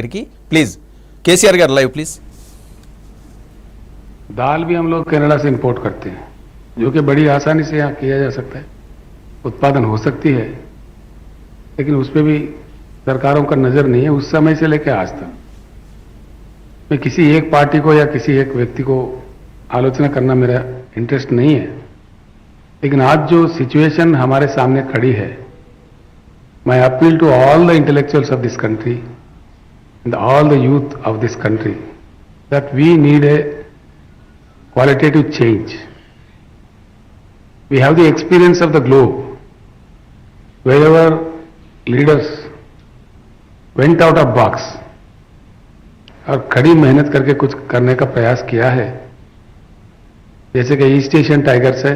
की please KCR गाరు live please. दाल भी हम लोग कनाडा से इंपोर्ट करते हैं, जो कि बड़ी आसानी से यहाँ किया जा सकता है, उत्पादन हो सकती है, लेकिन उस पर भी सरकारों का नजर नहीं है उस समय से लेकर आज तक। मैं किसी एक पार्टी को या किसी एक व्यक्ति को आलोचना करना मेरा इंटरेस्ट नहीं है, लेकिन आज जो सिचुएशन हमारे सामने खड़ी है, मैं appeal to all the intellectuals of this country and all the youth of this country that we need a qualitative change. We have the experience of the globe. Wherever leaders went out of box और कड़ी मेहनत करके कुछ करने का प्रयास किया है, जैसे कि ईस्ट एशियन टाइगर्स है,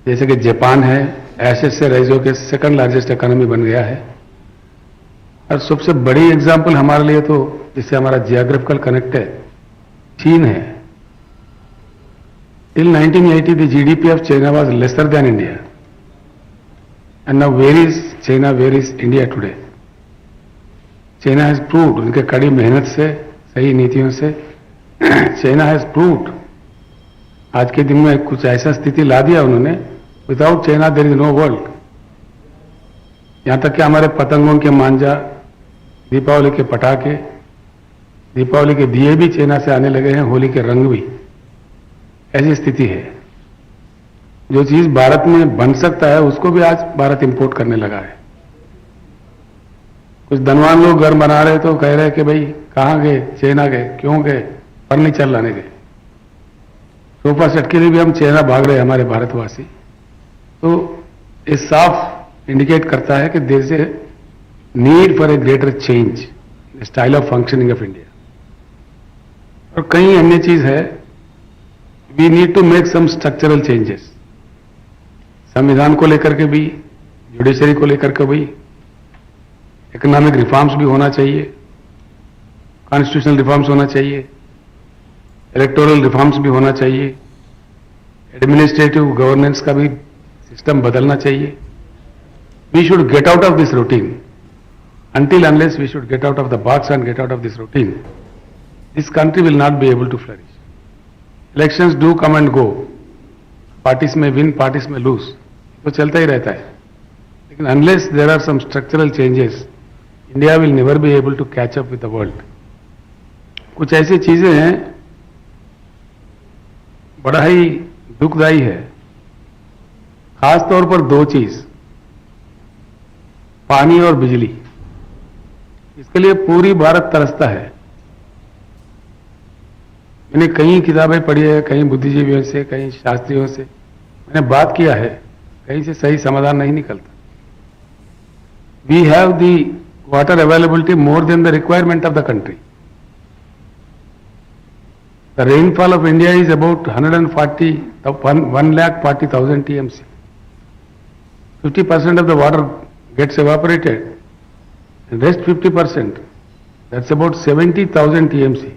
जैसे कि जापान है, एसेस से रेज होकर सेकंड लार्जेस्ट इकोनॉमी बन गया है। और सबसे बड़ी एग्जाम्पल हमारे लिए तो जिससे हमारा जियोग्राफिकल कनेक्ट है, चीन है। Till 1980 the GDP of China was lesser than India, and now where is China, where is India today? China has proved, उनके कड़ी मेहनत से, सही नीतियों से चाइना हैज प्रूव्ड आज के दिन में कुछ ऐसा स्थिति ला दिया उन्होंने, without China there is no world. यहां तक कि हमारे पतंगों के मांझा, दीपावली के पटाखे, दीपावली के दिए भी चाइना से आने लगे हैं, होली के रंग भी। ऐसी स्थिति है। जो चीज भारत में बन सकता है उसको भी आज भारत इंपोर्ट करने लगा है। कुछ धनवान लोग घर बना रहे तो कह रहे कि भाई कहां गए, चाइना गए, क्यों गए? फर्नीचर लाने गए, सोफा सेट के लिए भी हम चाइना भाग रहे हैं हमारे भारतवासी। तो ये साफ इंडिकेट करता है कि देश से need for a greater change in style of functioning of India. और कई अन्य चीज है, we need to make some structural changes, संविधान को लेकर के भी, जुडिशरी को लेकर के भी, इकोनॉमिक रिफॉर्म्स भी होना चाहिए, कॉन्स्टिट्यूशनल रिफॉर्म्स होना चाहिए, इलेक्टोरल रिफॉर्म्स भी होना चाहिए, एडमिनिस्ट्रेटिव गवर्नेंस का भी सिस्टम बदलना चाहिए। We should get out of this routine. Until unless we should get out of the box and get out of this routine, this country will not be able to flourish. Elections do come and go. Parties may win, parties may lose. तो चलता ही रहता है। लेकिन unless there are some structural changes, India will never be able to catch up with the world. कुछ ऐसी चीजें हैं, बड़ा ही दुखदायी है। खास तौर पर दो चीज, पानी और बिजली, इसके लिए पूरी भारत तरसता है। मैंने कई किताबें पढ़ी है, कई बुद्धिजीवियों से, कई शास्त्रियों से मैंने बात किया है, कहीं से सही समाधान नहीं निकलता। We have the water availability more than the requirement of the country. The rainfall of India is about 1,40,000 TMC. 50% of the water gets evaporated, and rest 50%, that's about 70,000 TMC.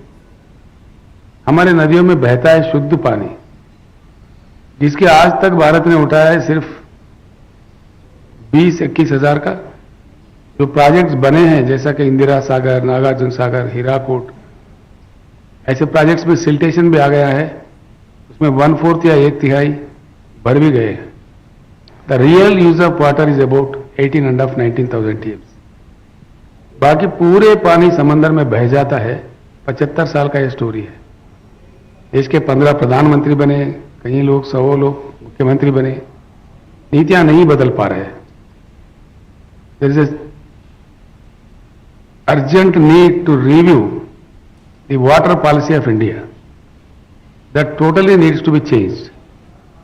हमारे नदियों में बहता है शुद्ध पानी, जिसके आज तक भारत ने उठाया है सिर्फ 20-21 हजार का। जो प्रोजेक्ट्स बने हैं, जैसा कि इंदिरा सागर, नागार्जुन सागर, हीराकुड, ऐसे प्रोजेक्ट्स में सिल्टेशन भी आ गया है, उसमें 1/4 या 1/3 भर भी गए हैं। The real use of water is about 18,500-19,000 TMC. बाकी पूरे पानी समंदर में बह जाता है। 75 साल का यह स्टोरी है। देश के 15 प्रधानमंत्री बने, कई लोग, 100 लोग मुख्यमंत्री बने, नीतियां नहीं बदल पा रहे। There is an urgent need to review the water policy of India. That totally needs to be changed.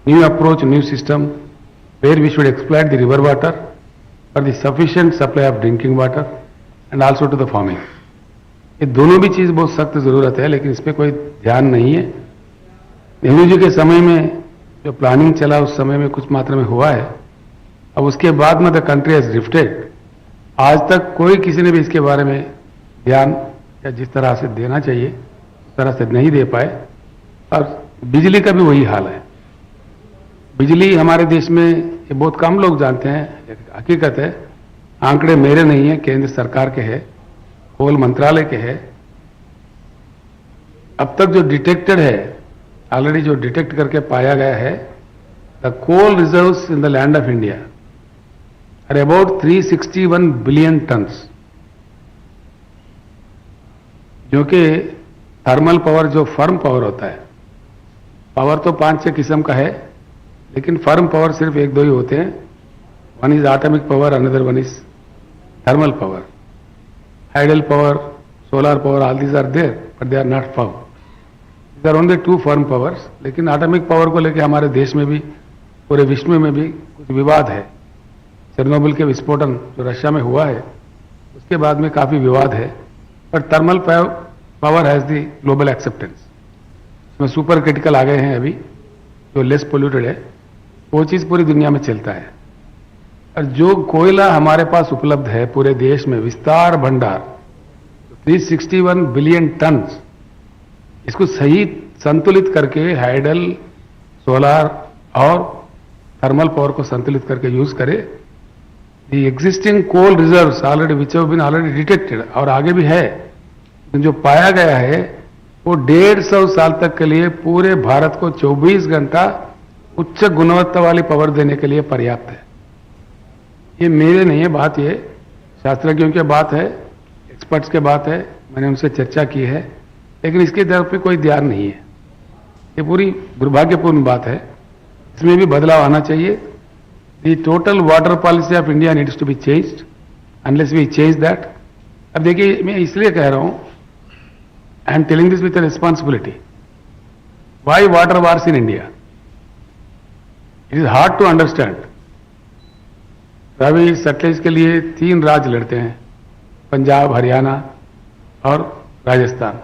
New approach, new system, where we should exploit the river water for the sufficient supply of drinking water and also to the farming. ये दोनों भी चीज बहुत सख्त जरूरत है, लेकिन इस पर कोई ध्यान नहीं है। नेहरू जी के समय में जो प्लानिंग चला, उस समय में कुछ मात्रा में हुआ है। अब उसके बाद में द कंट्री हैज ड्रिफ्टेड। आज तक कोई किसी ने भी इसके बारे में ध्यान या जिस तरह से देना चाहिए उस तरह से नहीं दे पाए। और बिजली का भी वही हाल है। बिजली हमारे देश में, ये बहुत कम लोग जानते हैं, हकीकत है, आंकड़े मेरे नहीं है, केंद्र सरकार के हैं। कोल मंत्रालय के है। अब तक जो डिटेक्टेड है, ऑलरेडी जो डिटेक्ट करके पाया गया है, the coal reserves in the land of India are about 361 billion tons, जो कि थर्मल पावर, जो फर्म पावर होता है, पावर तो 5-6 किस्म का है, लेकिन फर्म पावर सिर्फ 1-2 ही होते हैं। One is atomic power, another one is thermal power, hydel power, solar power, all these are there but they are not firm. These are only 2 firm powers. लेकिन एटॉमिक पावर को लेकर हमारे देश में भी, पूरे विश्व में भी कुछ विवाद है। चेरनोबिल के विस्फोटन जो रशिया में हुआ है, उसके बाद में काफी विवाद है। But thermal power has the global acceptance. इसमें सुपर क्रिटिकल आ गए हैं अभी, जो लेस पोल्यूटेड है, वो चीज पूरी दुनिया में चलता है। और जो कोयला हमारे पास उपलब्ध है पूरे देश में, विस्तार भंडार 361 बिलियन टन, इसको सही संतुलित करके हाइडल, सोलर और थर्मल पावर को संतुलित करके यूज करे। The existing coal reserves already which have been already detected, और आगे भी है, जो पाया गया है वो 150 साल तक के लिए पूरे भारत को 24 घंटा उच्च गुणवत्ता वाली पावर देने के लिए पर्याप्त है। ये मेरे नहीं है बात, ये शास्त्रज्ञों की बात है, एक्सपर्ट्स की बात है, मैंने उनसे चर्चा की है, लेकिन इसकी तरफ पे कोई ध्यान नहीं है। ये पूरी दुर्भाग्यपूर्ण बात है, इसमें भी बदलाव आना चाहिए। The total water policy of India needs to be changed, unless we change that. अब देखिए, मैं इसलिए कह रहा हूं, I am telling this with responsibility. Why water wars in India? It is hard to understand. Ravi Sutlej के लिए 3 राज्य लड़ते हैं, पंजाब, हरियाणा और राजस्थान।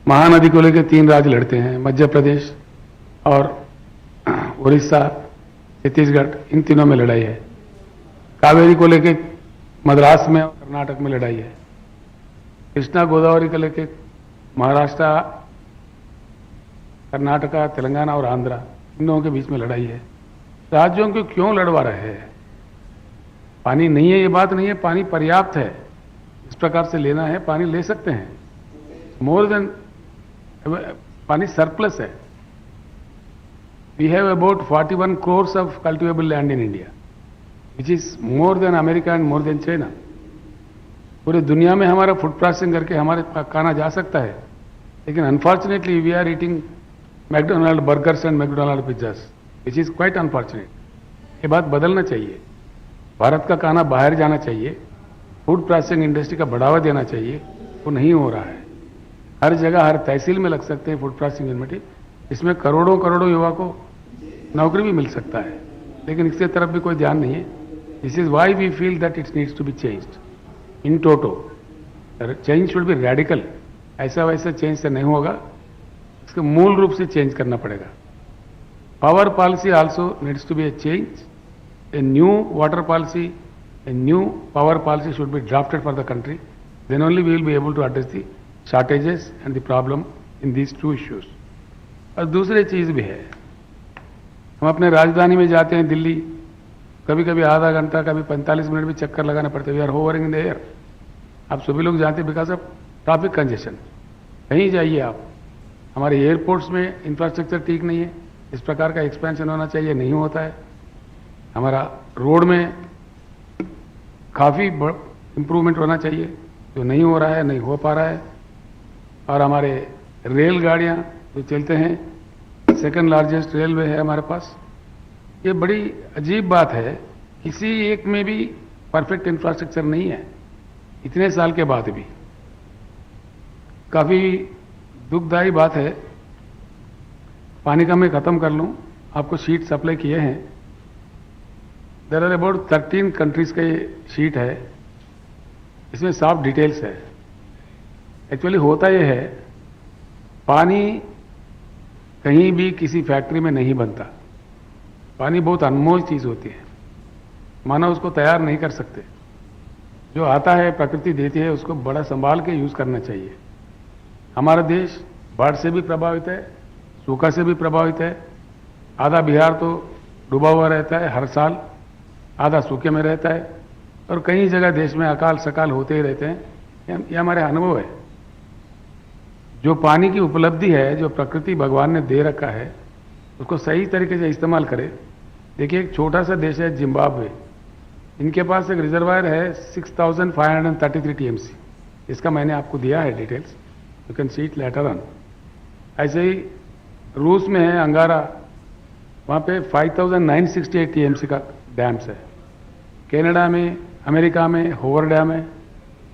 महानदी को लेकर 3 राज्य लड़ते हैं, मध्य प्रदेश और उड़ीसा, छत्तीसगढ़, इन तीनों में लड़ाई है। कावेरी को लेकर मद्रास में और कर्नाटक में लड़ाई है। कृष्णा गोदावरी को लेकर महाराष्ट्र, कर्नाटका, तेलंगाना और आंध्रा, इन लोगों के बीच में लड़ाई है। राज्यों को क्यों लड़वा रहे हैं? पानी नहीं है ये बात नहीं है, पानी पर्याप्त है। इस प्रकार से लेना है, पानी ले सकते हैं, मोर देन, पानी सरप्लस है। We have about 41 crores of cultivable land in India, which is more than America and more than China. पूरे दुनिया में हमारा फूड प्रोसेसिंग करके हमारे खाना जा सकता है, लेकिन unfortunately we are eating McDonald burgers and McDonald pizzas, which is quite unfortunate. ये बात बदलना चाहिए। भारत का खाना बाहर जाना चाहिए, फूड प्रोसेसिंग इंडस्ट्री का बढ़ावा देना चाहिए, वो नहीं हो रहा है। हर जगह, हर तहसील में लग सकते हैं फूड प्रोसेसिंग यूनिट, इसमें करोड़ों करोड़ों युवा को नौकरी भी मिल सकता है, लेकिन इसके तरफ भी कोई ध्यान नहीं है। This is why we feel that it needs to be changed in toto. Change should be radical. ऐसा वैसा चेंज से नहीं होगा, इसको मूल रूप से चेंज करना पड़ेगा। Power policy also needs to be a change. A new water policy, a new power policy should be drafted for the country, then only we will be able to address the shortages and the problem in these 2 issues. और दूसरी चीज भी है, हम अपने राजधानी में जाते हैं दिल्ली, कभी कभी आधा घंटा, कभी 45 मिनट भी चक्कर लगाने पड़ते हैं। We are hovering in the air. आप सभी लोग जानते हैं, बिकॉज ऑफ ट्रैफिक कंजेशन। कहीं जाइए आप, हमारे एयरपोर्ट्स में इंफ्रास्ट्रक्चर ठीक नहीं है, इस प्रकार का एक्सपेंशन होना चाहिए, नहीं होता है। हमारा रोड में काफ़ी इंप्रूवमेंट होना चाहिए, जो नहीं हो रहा है, नहीं हो पा रहा है। और हमारे रेलगाड़ियाँ जो चलते हैं, सेकंड लार्जेस्ट रेलवे है हमारे पास। ये बड़ी अजीब बात है, किसी एक में भी परफेक्ट इंफ्रास्ट्रक्चर नहीं है, इतने साल के बाद भी। काफ़ी दुखदायी बात है। पानी का मैं ख़त्म कर लूँ, आपको शीट सप्लाई किए हैं। देयर आर अबाउट 13 कंट्रीज का ये शीट है, इसमें साफ डिटेल्स है। एक्चुअली होता ये है, पानी कहीं भी किसी फैक्ट्री में नहीं बनता। पानी बहुत अनमोल चीज होती है, मानव उसको तैयार नहीं कर सकते। जो आता है, प्रकृति देती है, उसको बड़ा संभाल के यूज करना चाहिए। हमारा देश बाढ़ से भी प्रभावित है, सूखा से भी प्रभावित है। आधा बिहार तो डूबा हुआ रहता है हर साल, आधा सूखे में रहता है, और कई जगह देश में अकाल सकाल होते ही रहते हैं। ये हमारे अनुभव है। जो पानी की उपलब्धि है, जो प्रकृति भगवान ने दे रखा है, उसको सही तरीके से इस्तेमाल करें। देखिए, एक छोटा सा देश है जिम्बाब्वे, इनके पास एक रिजर्वायर है 6533 टीएमसी। इसका मैंने आपको दिया है details, you can see it later on. ऐसे ही रूस में है अंगारा, वहाँ पे 5968 टीएमसी का डैम्स है। कनाडा में, अमेरिका में होवर डैम है।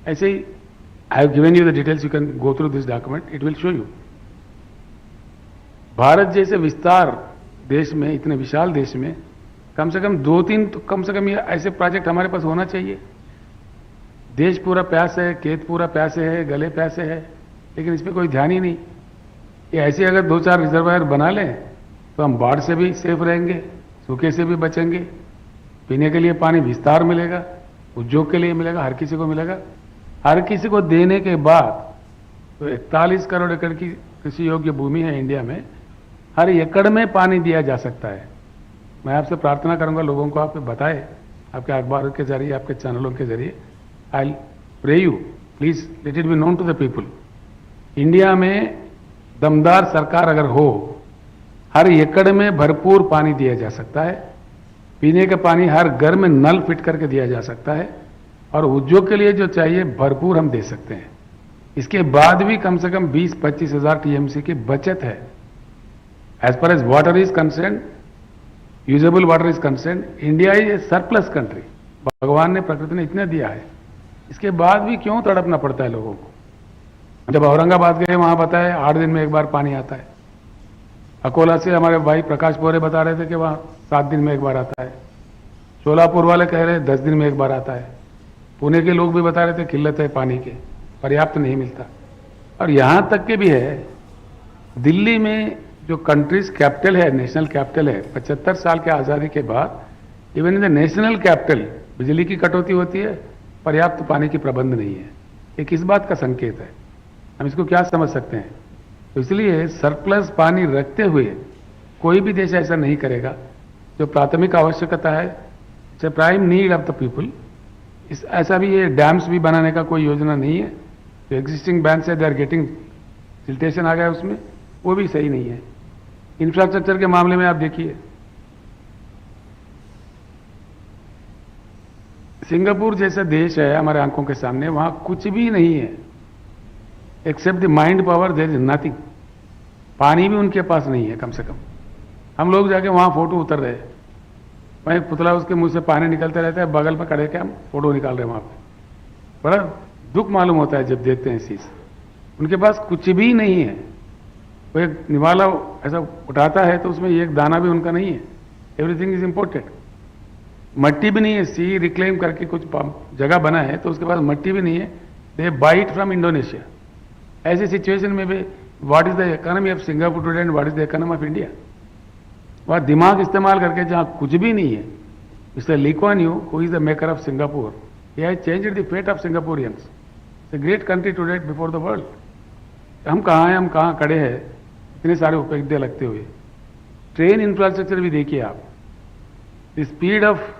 ऐसे ही I have given you the details, you can go through this document, it will show you. Bharat जैसे विस्तार देश में, इतने विशाल देश में कम से कम 2-3 तो कम से कम ये ऐसे प्रोजेक्ट हमारे पास होना चाहिए। देश पूरा प्यास है, खेत पूरा प्यासे है, गले प्यासे है, लेकिन इस पर कोई ध्यान ही नहीं। ये ऐसे अगर 2-4 रिजर्वायर बना लें तो हम बाढ़ से भी सेफ रहेंगे, सूखे से भी बचेंगे, पीने के लिए पानी विस्तार मिलेगा, उद्योग के लिए मिलेगा, हर किसी को मिलेगा। हर किसी को देने के बाद तो 41 करोड़ एकड़ की कृषि योग्य भूमि है इंडिया में, हर एकड़ में पानी दिया जा सकता है। मैं आपसे प्रार्थना करूंगा लोगों को आप बताएं, आपके अखबार के जरिए, आपके चैनलों के जरिए। I pray you, please let it be known to the people. India में दमदार सरकार अगर हो, हर एकड़ में भरपूर पानी दिया जा सकता है। पीने का पानी हर घर में नल फिट करके दिया जा सकता है, और उद्योग के लिए जो चाहिए भरपूर हम दे सकते हैं। इसके बाद भी कम से कम 20-25 हजार टीएमसी की बचत है। As far as water is concerned, usable water is concerned, India is a surplus country. भगवान ने, प्रकृति ने इतना दिया है, इसके बाद भी क्यों तड़पना पड़ता है लोगों को। जब औरंगाबाद गए वहां बताए 8 दिन में एक बार पानी आता है। अकोला से हमारे भाई प्रकाश बोरे बता रहे थे कि वहां 7 दिन में एक बार आता है। सोलापुर वाले कह रहे 10 दिन में एक बार आता है। पुणे के लोग भी बता रहे थे किल्लत है पानी के, पर्याप्त नहीं मिलता। और यहां तक के भी है, दिल्ली में जो कंट्रीज कैपिटल है, नेशनल कैपिटल है, 75 साल के आजादी के बाद even in the national capital बिजली की कटौती होती है, पर्याप्त पानी की प्रबंध नहीं है। ये किस बात का संकेत है, हम इसको क्या समझ सकते हैं। तो इसलिए सरप्लस पानी रखते हुए कोई भी देश ऐसा नहीं करेगा। जो प्राथमिक आवश्यकता है, its prime need of the people. इस ऐसा भी ये डैम्स भी बनाने का कोई योजना नहीं है। जो एग्जिस्टिंग बैंक्स है, दे आर गेटिंग सिल्टेशन आ गया उसमें, वो भी सही नहीं है। इंफ्रास्ट्रक्चर के मामले में आप देखिए, सिंगापुर जैसा देश है हमारे आंखों के सामने, वहां कुछ भी नहीं है except the mind power, there is nothing. पानी भी उनके पास नहीं है कम से कम। हम लोग जाके वहां फोटो उतर रहे हैं, वहां एक पुतला, उसके मुंह से पानी निकलता रहता है, बगल में खड़े के हम फोटो निकाल रहे हैं वहां पे। बड़ा दुख मालूम होता है जब देखते हैं इस चीज। उनके पास कुछ भी नहीं है। वो एक निवाला ऐसा उठाता है तो उसमें एक दाना भी उनका नहीं है। Everything is imported. मट्टी भी नहीं है, सी रिक्लेम करके कुछ जगह बना है तो उसके पास मट्टी भी नहीं है। They buy it from Indonesia. ऐसी सिचुएशन में भी what is the economy of Singapore today and what is the economy of India. वह दिमाग इस्तेमाल करके जहां कुछ भी नहीं है, Mister Lee Kuan Yew, who is the maker of Singapore, he has changed the fate of Singaporeans. It's a great country today before the world. हम कहाँ हैं, हम कहाँ खड़े हैं, इतने सारे उपलब्धियां लगते हुए। ट्रेन इंफ्रास्ट्रक्चर भी देखिए आप, the speed of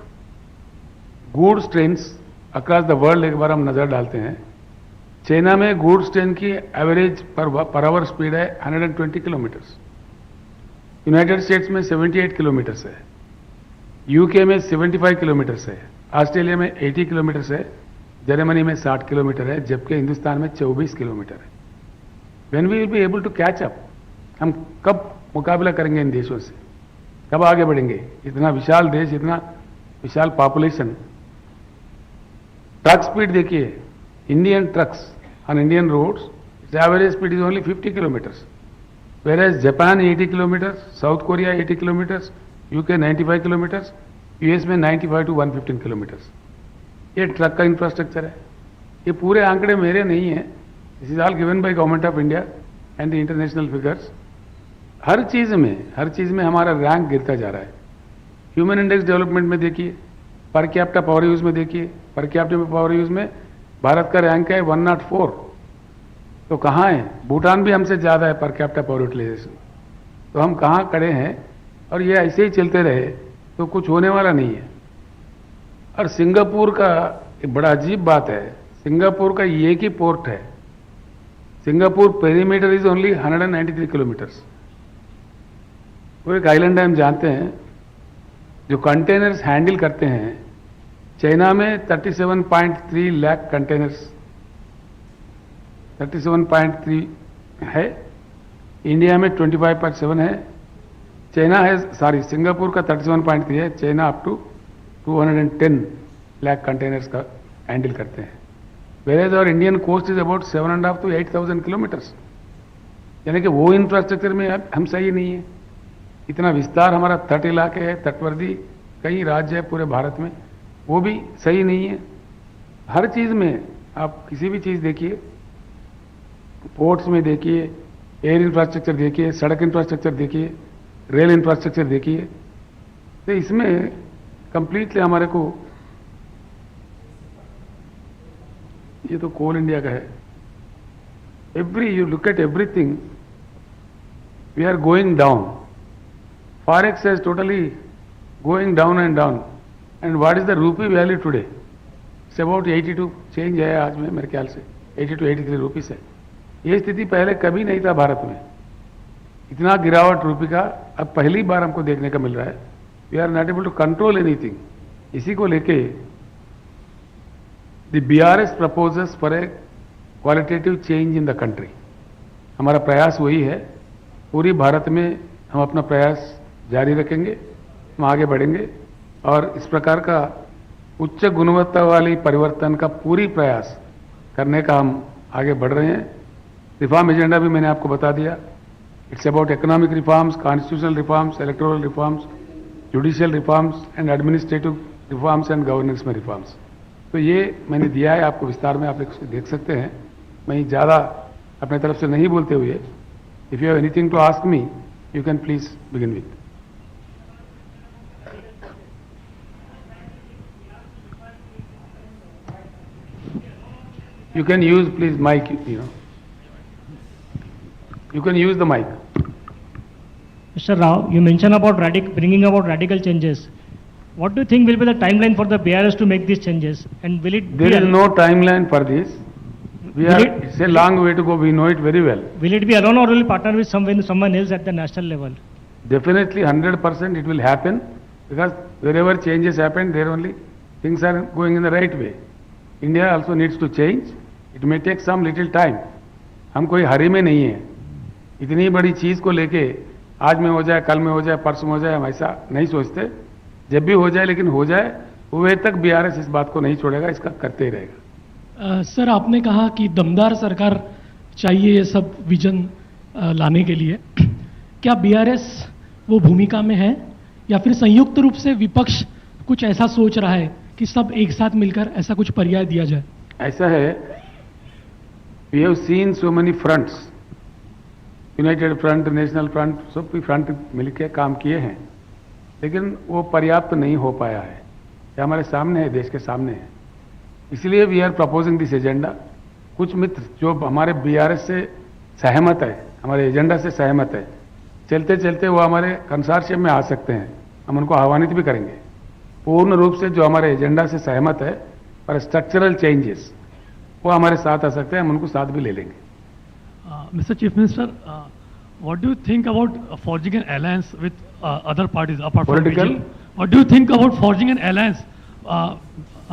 goods trains across the world एक बार हम नजर डालते हैं। चाइना में गुड्स ट्रेन की एवरेज पर आवर स्पीड है 120 किलोमीटर्स। यूनाइटेड स्टेट्स में 78 किलोमीटर्स है, यूके में 75 किलोमीटर्स है, ऑस्ट्रेलिया में 80 किलोमीटर्स है, जर्मनी में 60 किलोमीटर है, जबकि हिंदुस्तान में 24 किलोमीटर है। When we will be able to catch up, हम कब मुकाबला करेंगे इन देशों से, कब आगे बढ़ेंगे। इतना विशाल देश, इतना विशाल पॉपुलेशन। ट्रक स्पीड देखिए, Indian trucks on Indian roads, average speed is only 50 kilometres, whereas Japan 80 kilometre, South Korea 80 kilometres, UK 95 kilometres, US में 95 to 115 किलोमीटर्स। ये ट्रक का इंफ्रास्ट्रक्चर है। ये पूरे आंकड़े मेरे नहीं है, this is all given by government of India and the international figures. हर चीज में हमारा रैंक गिरता जा रहा है। ह्यूमन इंडेक्स डेवलपमेंट में देखिए, पर कैपिटा पावर यूज में देखिए, पर कैपिटा पावर यूज में भारत का रैंक है 104। तो कहाँ है, भूटान भी हमसे ज्यादा है पर कैपिटा पावर यूटिलाइजेशन। तो हम कहाँ खड़े हैं, और ये ऐसे ही चलते रहे तो कुछ होने वाला नहीं है। और सिंगापुर का एक बड़ा अजीब बात है, सिंगापुर का एक ही पोर्ट है. Singapore perimeter is only 193 kilometres. वो एक आइलैंड है, हम जानते हैं. जो कंटेनर्स हैंडल करते हैं, चाइना में 37.3 लाख कंटेनर्स, 37.3 है. इंडिया में 25.7 है. चाइना है, सॉरी, सिंगापुर का 37.3 है. China up to 210 lakh containers का हैंडल करते हैं. वेयर और Indian coast is about 7.5 to 8,000 kilometres. यानी कि वो इंफ्रास्ट्रक्चर में अब हम सही नहीं है. इतना विस्तार हमारा तट इलाके है, तटवर्ती कई राज्य है पूरे भारत में, वो भी सही नहीं है. हर चीज में आप किसी भी चीज देखिए, पोर्ट्स में देखिए, एयर इंफ्रास्ट्रक्चर देखिए, सड़क इंफ्रास्ट्रक्चर देखिए, रेल इंफ्रास्ट्रक्चर देखिए, तो इसमें कंप्लीटली हमारे को, ये तो कोल इंडिया का है. You look at everything, we are going down. Forex is totally going down and down. And what is the rupee value today? It's about 82 change है आज में, मेरे ख्याल से 82 83 रुपीस है. ये स्थिति पहले कभी नहीं था भारत में. इतना गिरावट रूपी का अब पहली बार हमको देखने का मिल रहा है. We are not able to control anything. इसी को लेके the BRS proposes for a qualitative change in the country. हमारा प्रयास वही है. पूरी भारत में हम अपना प्रयास जारी रखेंगे, हम आगे बढ़ेंगे और इस प्रकार का उच्च गुणवत्ता वाली परिवर्तन का पूरी प्रयास करने का हम आगे बढ़ रहे हैं. रिफॉर्म एजेंडा भी मैंने आपको बता दिया. It's about economic reforms, constitutional reforms, electoral reforms, judicial reforms and administrative reforms and governance में रिफॉर्म्स. तो ये मैंने दिया है आपको विस्तार में, आप देख सकते हैं. मैं ज़्यादा अपने तरफ से नहीं बोलते हुए, if you have anything to ask me, you can please begin with. You can use, please, mic, you know. You can use the mic. Mr. Rao, you mentioned about bringing about radical changes. What do you think will be the timeline for the BRS to make these changes? And will it There be is no timeline for this. It's a long way to go. We know it very well. Will it be alone or will it partner with someone else at the national level? Definitely 100% it will happen, because wherever changes happen, there only things are going in the right way. India also needs to change. It may take some little time. हम कोई हरी में नहीं है. इतनी बड़ी चीज को लेके आज में हो जाए, कल में हो जाए, परसों में हो जाए, हम ऐसा नहीं सोचते. जब भी हो जाए, लेकिन हो जाए, हुए तक BRS इस बात को नहीं छोड़ेगा, इसका करते ही रहेगा. सर, आपने कहा कि दमदार सरकार चाहिए ये सब विजन लाने के लिए. क्या BRS वो भूमिका में है, या फिर संयुक्त रूप से विपक्ष कुछ ऐसा सोच रहा है कि सब एक साथ मिलकर ऐसा कुछ पर्याय दिया जाए? ऐसा है, we have seen so many fronts, United Front, National Front, सब भी फ्रंट मिलकर काम किए हैं, लेकिन वो पर्याप्त नहीं हो पाया है. ये हमारे सामने है, देश के सामने है. इसलिए we are proposing this agenda. कुछ मित्र जो हमारे BRS से सहमत है, हमारे एजेंडा से सहमत है, चलते चलते वो हमारे कंसोर्शियम में आ सकते हैं. हम उनको आह्वानित भी करेंगे. पूर्ण रूप से जो हमारे एजेंडा से सहमत है पर स्ट्रक्चरल चेंजेस, वो हमारे साथ आ सकते हैं, हम उनको साथ भी ले लेंगे. Mr. Chief Minister, what do you think about forging an alliance with other parties apart from Political? BJP? What do you think about forging an alliance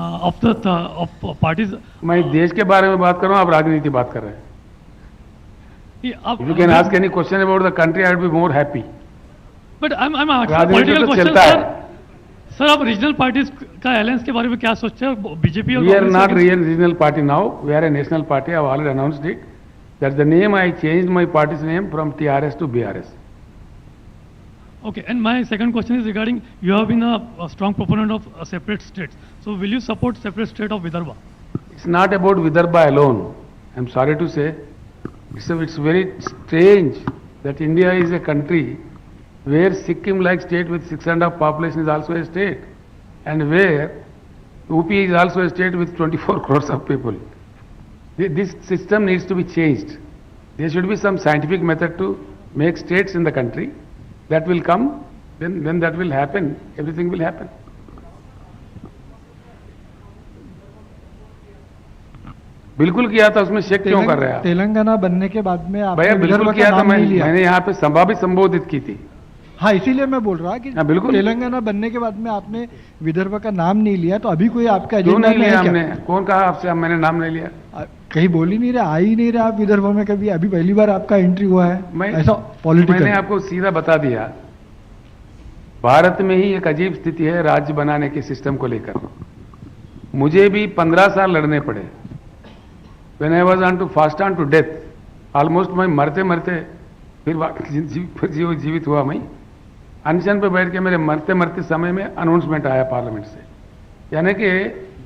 of parties? मैं देश के बारे में बात कर रहा हूँ, आप राजनीति बात कर रहे हैं. If you can ask any question about the country, I would be more happy. But I'm asking a राजनीति political तो question, चलता sir. है. सर, आप रीजनल पार्टीज का अलायंस के बारे में क्या सोचते हैं? बीजेपी और We are कांग्रेस not के- regional party now. We are a national party. I have already announced it. That's the name. I changed my party's name from TRS to BRS. Okay, and my second question is regarding, you have been a strong proponent of separate states. So will you support separate state of Vidarbha? It's not about Vidarbha alone. I'm sorry to say. It's very strange that India is a country where Sikkim-like state with 6.5 population is also a state, and where UP is also a state with 24 crores of people. This system needs to be changed. There should be some scientific method to make states in the country. That will come, when that will happen, everything will happen. बिल्कुल किया था, उसमें shake क्यों कर रहे हैं आप? तेलंगाना बनने के बाद में आपने भैया बिल्कुल विदर्भ किया का था, नाम नहीं लिया। मैंने यहाँ पे सभा भी संबोधित की थी। हाँ, इसीलिए मैं बोल रहा कि हाँ, बिल्कुल। तेलंगाना बनने के बाद में आपने विदर्भ का नाम नहीं लिया, तो अभी कोई आपका क्यों एजेंडा नहीं में लिया है क्या? हमने? कौन कहा आपसे मैंने नाम नहीं लिया? कहीं बोल ही नहीं रहे, आ ही नहीं रहे आप विदर्भ में कभी, अभी पहली बार आपका एंट्री हुआ है ऐसा मैंने पॉलिटिकल। आपको सीधा बता दिया, भारत में ही एक अजीब स्थिति है राज्य बनाने के सिस्टम को लेकर। मुझे भी 15 साल लड़ने पड़े। When I was on to fast on to death, almost मैं मरते मरते फिर जीवित हुआ। मैं अनशन पे बैठ के मेरे मरते मरते समय में अनाउंसमेंट आया पार्लियामेंट से। यानी कि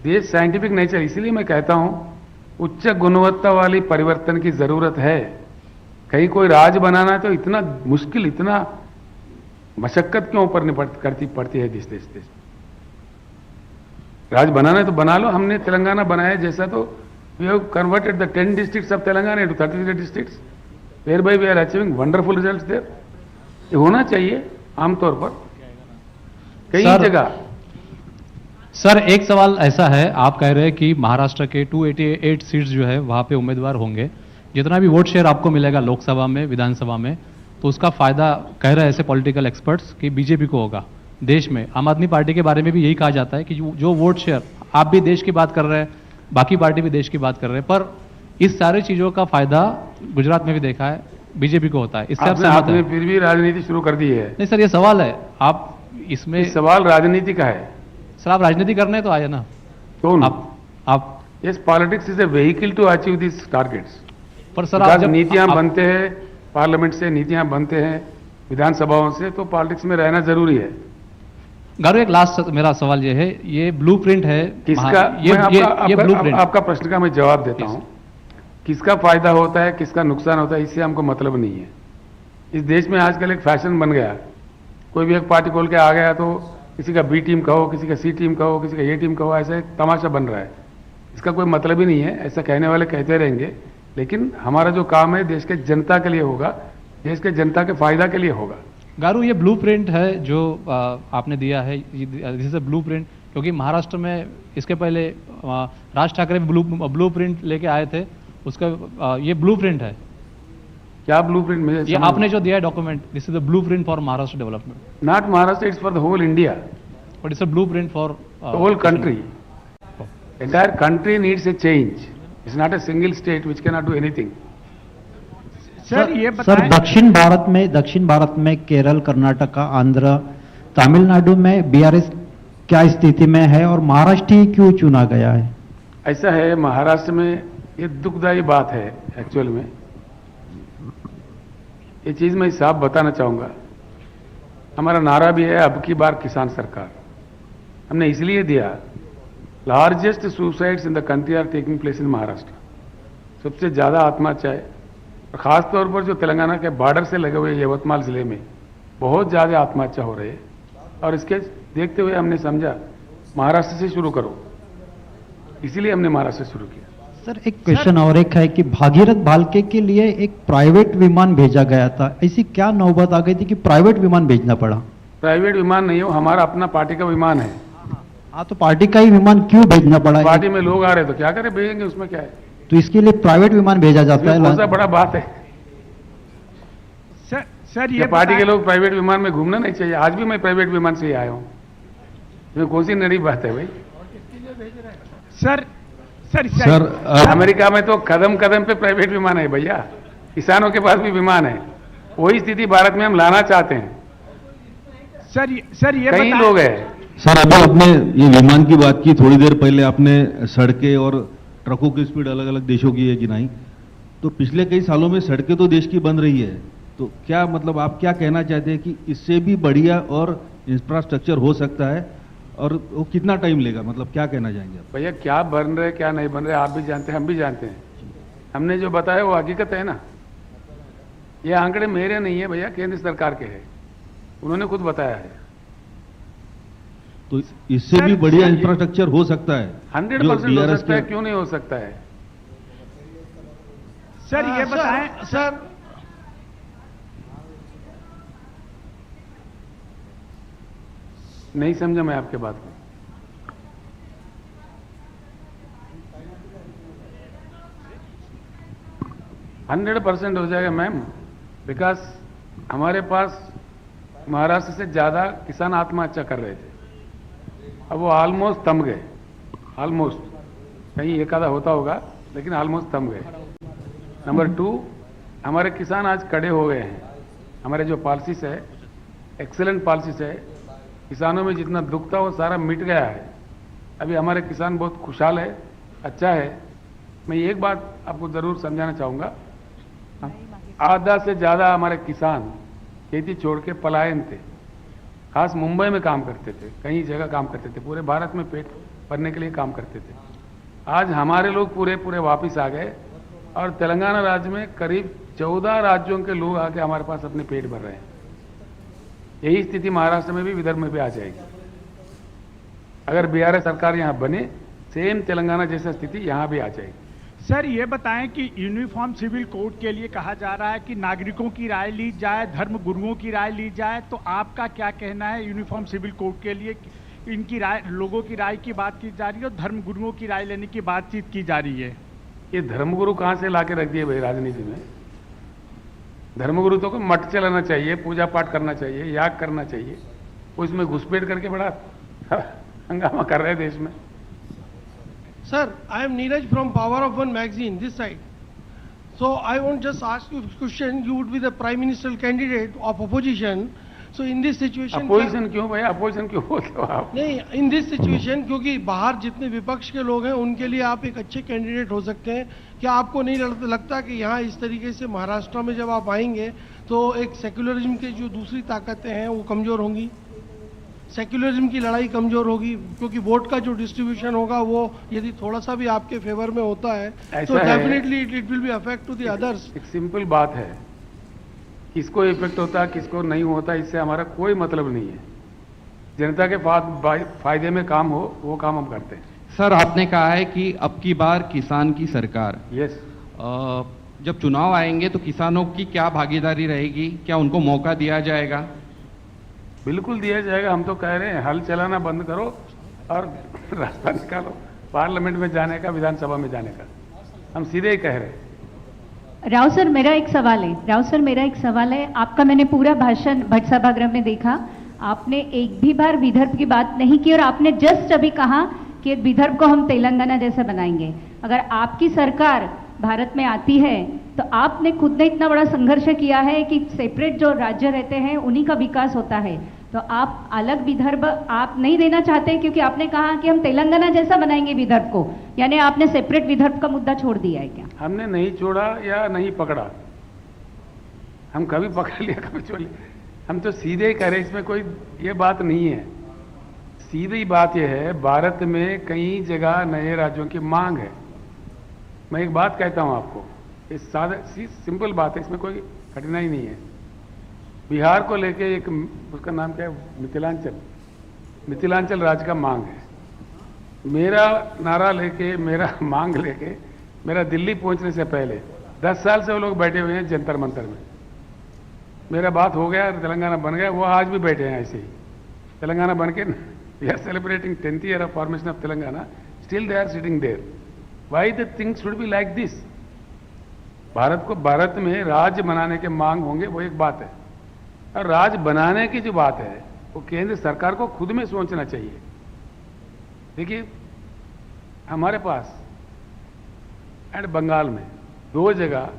देश साइंटिफिक नेचर, इसलिए मैं कहता हूं उच्च गुणवत्ता वाली परिवर्तन की जरूरत है। कहीं कोई राज बनाना है तो इतना मुश्किल, इतना मशक्कत क्यों ऊपर करती पड़ती है देश देश देश। राज बनाना है तो बना लो। हमने तेलंगाना बनाया जैसा, तो we have converted the 10 districts of Telangana into 33 districts, whereby we are achieving wonderful results there. ये होना चाहिए आमतौर पर कई जगह। सर एक सवाल ऐसा है, आप कह रहे हैं कि महाराष्ट्र के 288 सीट्स जो है वहां पे उम्मीदवार होंगे, जितना भी वोट शेयर आपको मिलेगा लोकसभा में, विधानसभा में, तो उसका फायदा कह रहे हैं ऐसे पॉलिटिकल एक्सपर्ट्स कि बीजेपी को होगा। देश में आम आदमी पार्टी के बारे में भी यही कहा जाता है कि जो वोट शेयर, आप भी देश की बात कर रहे हैं, बाकी पार्टी भी देश की बात कर रहे हैं, पर इस सारी चीजों का फायदा गुजरात में भी देखा है बीजेपी को होता है। इससे आप सहमत आपने हैं? फिर भी राजनीति शुरू कर दी है। नहीं सर, ये सवाल है, आप इसमें सवाल राजनीति का है। सर आप राजनीति करने तो आए ना। कौन? आप yes, politics is a vehicle to achieve this targets. पर सर आप जब नीतियां आप- बनते हैं, पार्लियामेंट से नीतियां बनते हैं, विधानसभाओं से, तो पॉलिटिक्स में रहना जरूरी है। गारू एक लास्ट मेरा सवाल ये है, ये ब्लूप्रिंट है किसका? ये मैं ब्लूप्रिंट आपका प्रश्न का मैं जवाब देता हूं। किसका फायदा होता है, किसका नुकसान होता है, इससे हमको मतलब नहीं है। इस देश में आजकल एक फैशन बन गया, कोई भी एक पार्टी खोल के आ गया तो किसी का बी टीम कहो, किसी का सी टीम कहो, किसी का ए टीम कहो, ऐसा एक तमाशा बन रहा है। इसका कोई मतलब ही नहीं है। ऐसा कहने वाले कहते रहेंगे, लेकिन हमारा जो काम है देश के जनता के लिए होगा, देश के जनता के फायदा के लिए होगा। गारू ये ब्लूप्रिंट है जो आपने दिया है, दिस इज अ ब्लूप्रिंट, क्योंकि महाराष्ट्र में इसके पहले राज ठाकरे ब्लूप्रिंट लेके आए थे, उसका ये ब्लूप्रिंट है। क्या ब्लूप्रिंट? मुझे ये आपने जो दिया है document, this is the blueprint for Maharashtra development. Not Maharashtra, it's for the whole India, but it's a blueprint for whole country. Entire country needs a change. It's not a single state which can not do anything. Sir ये sir दक्षिण भारत में केरल, कर्नाटका, आंध्र, तमिलनाडु में BRS क्या स्थिति में है और महाराष्ट्र ही क्यों चुना गया है? ऐसा है, महाराष्ट्र में ये दुखदायी बात है एक्चुअल में। ये चीज मैं साफ बताना चाहूंगा। हमारा नारा भी है अब की बार किसान सरकार। हमने इसलिए दिया, largest suicides in the country are taking place in Maharashtra. सबसे ज्यादा आत्महत्या है, और खास तौर पर जो तेलंगाना के बॉर्डर से लगे हुए यवतमाल जिले में बहुत ज्यादा आत्महत्या हो रही है। और इसके देखते हुए हमने समझा महाराष्ट्र से शुरू करो, इसीलिए हमने महाराष्ट्र से शुरू किया। सर एक क्वेश्चन और एक है कि भागीरथ भालके के लिए एक प्राइवेट विमान भेजा गया था, ऐसी क्या नौबत आ गई थी कि प्राइवेट विमान भेजना पड़ा? प्राइवेट विमान नहीं हो, हमारा अपना पार्टी का विमान है। हाँ, तो पार्टी का ही विमान क्यों भेजना पड़ा? पार्टी में लोग आ रहे तो क्या करें, भेजेंगे, उसमें क्या है? तो इसके लिए प्राइवेट विमान भेजा जाता कौन सा है? बड़ा बात है? सर ये पार्टी के लोग प्राइवेट विमान में घूमना नहीं चाहिए? आज भी मैं प्राइवेट विमान से ही आया हूं। इसमें कौन सी नई बात है भाई? सर अमेरिका में तो कदम कदम पे प्राइवेट विमान है भैया, किसानों के पास भी विमान है। वही स्थिति भारत में हम लाना चाहते हैं। सर ये कई लोग हैं। सर अभी आपने ये विमान की बात की, थोड़ी देर पहले आपने सड़कें और ट्रकों की स्पीड अलग अलग देशों की है गिनाई, तो पिछले कई सालों में सड़कें तो देश की बन रही है, तो क्या मतलब आप क्या कहना चाहते हैं कि इससे भी बढ़िया और इंफ्रास्ट्रक्चर हो सकता है, और वो कितना टाइम लेगा, मतलब क्या कहना चाहेंगे आप? भैया क्या बन रहे क्या नहीं बन रहे आप भी जानते हैं, हम भी जानते हैं। हमने जो बताया वो हकीकत है ना। ये आंकड़े मेरे नहीं है भैया, केंद्र सरकार के हैं, उन्होंने खुद बताया है। तो इससे भी बढ़िया इंफ्रास्ट्रक्चर हो सकता है? 100% हो सकता है, क्यों नहीं हो सकता है? सर ये बताएं सर। नहीं समझा मैं आपके बात को। 100% हो जाएगा मैम, बिकॉज हमारे पास महाराष्ट्र से ज़्यादा किसान आत्महत्या कर रहे थे, अब वो ऑलमोस्ट थम गए, ऑलमोस्ट, कहीं एक आधा होता होगा लेकिन ऑलमोस्ट थम गए। नंबर 2, हमारे किसान आज कड़े हो गए हैं। हमारे जो पॉलिसीज है, एक्सेलेंट पॉलिसीज है, किसानों में जितना दुख था वो सारा मिट गया है। अभी हमारे किसान बहुत खुशहाल है, अच्छा है। मैं एक बात आपको ज़रूर समझाना चाहूँगा, आधा से ज़्यादा हमारे किसान खेती छोड़ के पलायन थे, खास मुंबई में काम करते थे, कई जगह काम करते थे, पूरे भारत में पेट भरने के लिए काम करते थे। आज हमारे लोग पूरे वापस आ गए और तेलंगाना राज्य में करीब 14 राज्यों के लोग आके हमारे पास अपने पेट भर रहे हैं। यही स्थिति महाराष्ट्र में भी, विदर्भ में भी आ जाएगी अगर बीआरएस सरकार यहाँ बने। सेम तेलंगाना जैसा स्थिति यहाँ भी आ जाएगी। सर ये बताएं कि यूनिफॉर्म सिविल कोड के लिए कहा जा रहा है कि नागरिकों की राय ली जाए, धर्म गुरुओं की राय ली जाए, तो आपका क्या कहना है यूनिफॉर्म सिविल कोड के लिए? इनकी राय, लोगों की राय की बात की जा रही है और धर्म गुरुओं की राय लेने की बातचीत की जा रही है। ये धर्मगुरु कहाँ से लाके रख दिए भाई राजनीति में? धर्मगुरु तो को मठ चलाना चाहिए, पूजा पाठ करना चाहिए, याग करना चाहिए, वो इसमें घुसपैठ करके बड़ा हंगामा कर रहे हैं देश में। Sir, I am Neeraj from Power of One magazine, this side. So I want just ask you a question. You would be the Prime Minister candidate of opposition. So in this situation, opposition क्यों भाई, opposition क्यों बोलते हो आप? नहीं, in this situation, क्योंकि बाहर जितने विपक्ष के लोग हैं उनके लिए आप एक अच्छे कैंडिडेट हो सकते हैं। क्या आपको नहीं लगता कि यहाँ इस तरीके से महाराष्ट्र में जब आप आएंगे तो एक सेक्युलरिज्म के जो दूसरी ताकतें हैं वो कमजोर होंगी, सेक्युलरिज्म की लड़ाई कमजोर होगी, क्योंकि वोट का जो डिस्ट्रीब्यूशन होगा वो यदि थोड़ा सा भी आपके फेवर में होता है तो definitely it will be affect to the others. एक सिंपल बात है, किसको इफेक्ट होता है किसको नहीं होता इससे हमारा कोई मतलब नहीं है। जनता के फायदे में काम हो वो काम हम करते हैं। सर आपने कहा है कि अब की बार किसान की सरकार, यस, जब चुनाव आएंगे तो किसानों की क्या भागीदारी रहेगी? क्या उनको मौका दिया जाएगा? बिल्कुल दिया जाएगा। हम तो कह रहे हैं हल चलाना बंद करो और रास्ता निकालो पार्लियामेंट में जाने का, विधानसभा में जाने का। हम सीधे ही कह रहे हैं। राव सर मेरा एक सवाल है। आपका मैंने पूरा भाषण भट्ट सभागृह में देखा, आपने एक भी बार विदर्भ की बात नहीं की और आपने जस्ट अभी कहा कि विदर्भ को हम तेलंगाना जैसा बनाएंगे। अगर आपकी सरकार भारत में आती है तो आपने खुद ने इतना बड़ा संघर्ष किया है कि सेपरेट जो राज्य रहते हैं उन्हीं का विकास होता है, तो आप अलग विदर्भ आप नहीं देना चाहते, क्योंकि आपने कहा कि हम तेलंगाना जैसा बनाएंगे विदर्भ को, यानी आपने सेपरेट विदर्भ का मुद्दा छोड़ दिया है क्या? हमने नहीं छोड़ा या नहीं पकड़ा, हम कभी पकड़ लिया कभी छोड़ लिया, हम तो सीधे ही कह रहे हैं, इसमें कोई ये बात नहीं है। सीधी बात यह है, भारत में कई जगह नए राज्यों की मांग है। मैं एक बात कहता हूं आपको, इस सिंपल बात है, इसमें कोई कठिनाई नहीं है। बिहार को लेके एक, उसका नाम क्या है, मिथिलांचल राज्य का मांग है। मेरा नारा लेके, मेरा मांग लेके, मेरा दिल्ली पहुंचने से पहले 10 साल से वो लोग बैठे हुए हैं जंतर मंतर में। मेरा बात हो गया, तेलंगाना बन गया, वो आज भी बैठे हैं ऐसे ही। तेलंगाना बन के we are celebrating 10th year of formation of Telangana, still they are sitting there. Why the things should be like this? Bharat में राज्य बनाने के मांग होंगे, वो एक बात है, और राज्य बनाने की जो बात है वो केंद्र सरकार को खुद में सोचना चाहिए। देखिए, हमारे पास एंड बंगाल में 2 जगह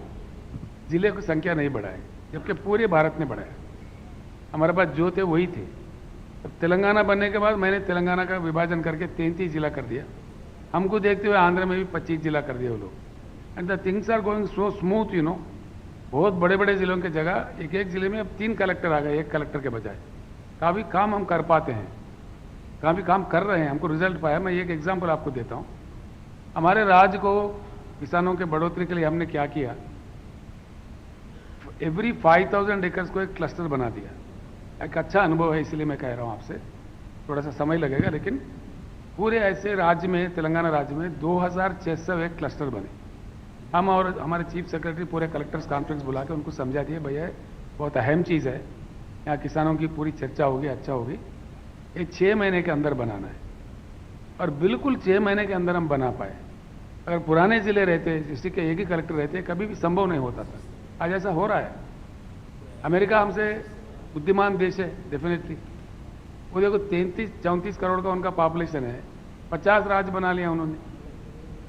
जिले की संख्या नहीं बढ़ाई, जबकि पूरे भारत ने बढ़ाया। हमारे पास जो थे वही थे। अब तेलंगाना बनने के बाद मैंने तेलंगाना का विभाजन करके 33 जिला कर दिया। हमको देखते हुए आंध्र में भी 25 जिला कर दिया वो लोग। And the things are going so smooth, you know. बहुत बड़े बड़े जिलों की जगह एक जिले में अब 3 कलेक्टर आ गए, 1 कलेक्टर के बजाय। काफ़ी काम हम कर पाते हैं, काफ़ी काम कर रहे हैं, हमको रिजल्ट पाया। मैं एक एग्जाम्पल आपको देता हूँ। हमारे राज्य को किसानों के बढ़ोतरी के लिए हमने क्या किया, एवरी 5000 एकर्स को एक क्लस्टर बना दिया। एक अच्छा अनुभव है, इसलिए मैं कह रहा हूँ आपसे। थोड़ा सा समय लगेगा, लेकिन पूरे ऐसे राज्य में, तेलंगाना राज्य में 2601 क्लस्टर बने। हम और हमारे चीफ सेक्रेटरी पूरे कलेक्टर्स कॉन्फ्रेंस बुला के उनको समझा दिए, भैया बहुत अहम चीज़ है, यहाँ किसानों की पूरी चर्चा होगी, अच्छा होगी। ये 6 महीने के अंदर बनाना है, और बिल्कुल 6 महीने के अंदर हम बना पाए। अगर पुराने जिले रहते, डिस्ट्रिक्ट के एक ही कलेक्टर रहते, कभी भी संभव नहीं होता था। आज ऐसा हो रहा है। अमेरिका हमसे बुद्धिमान देश है डेफिनेटली। वो देखो 33-34 करोड़ का उनका पॉपुलेशन है, 50 राज्य बना लिया उन्होंने।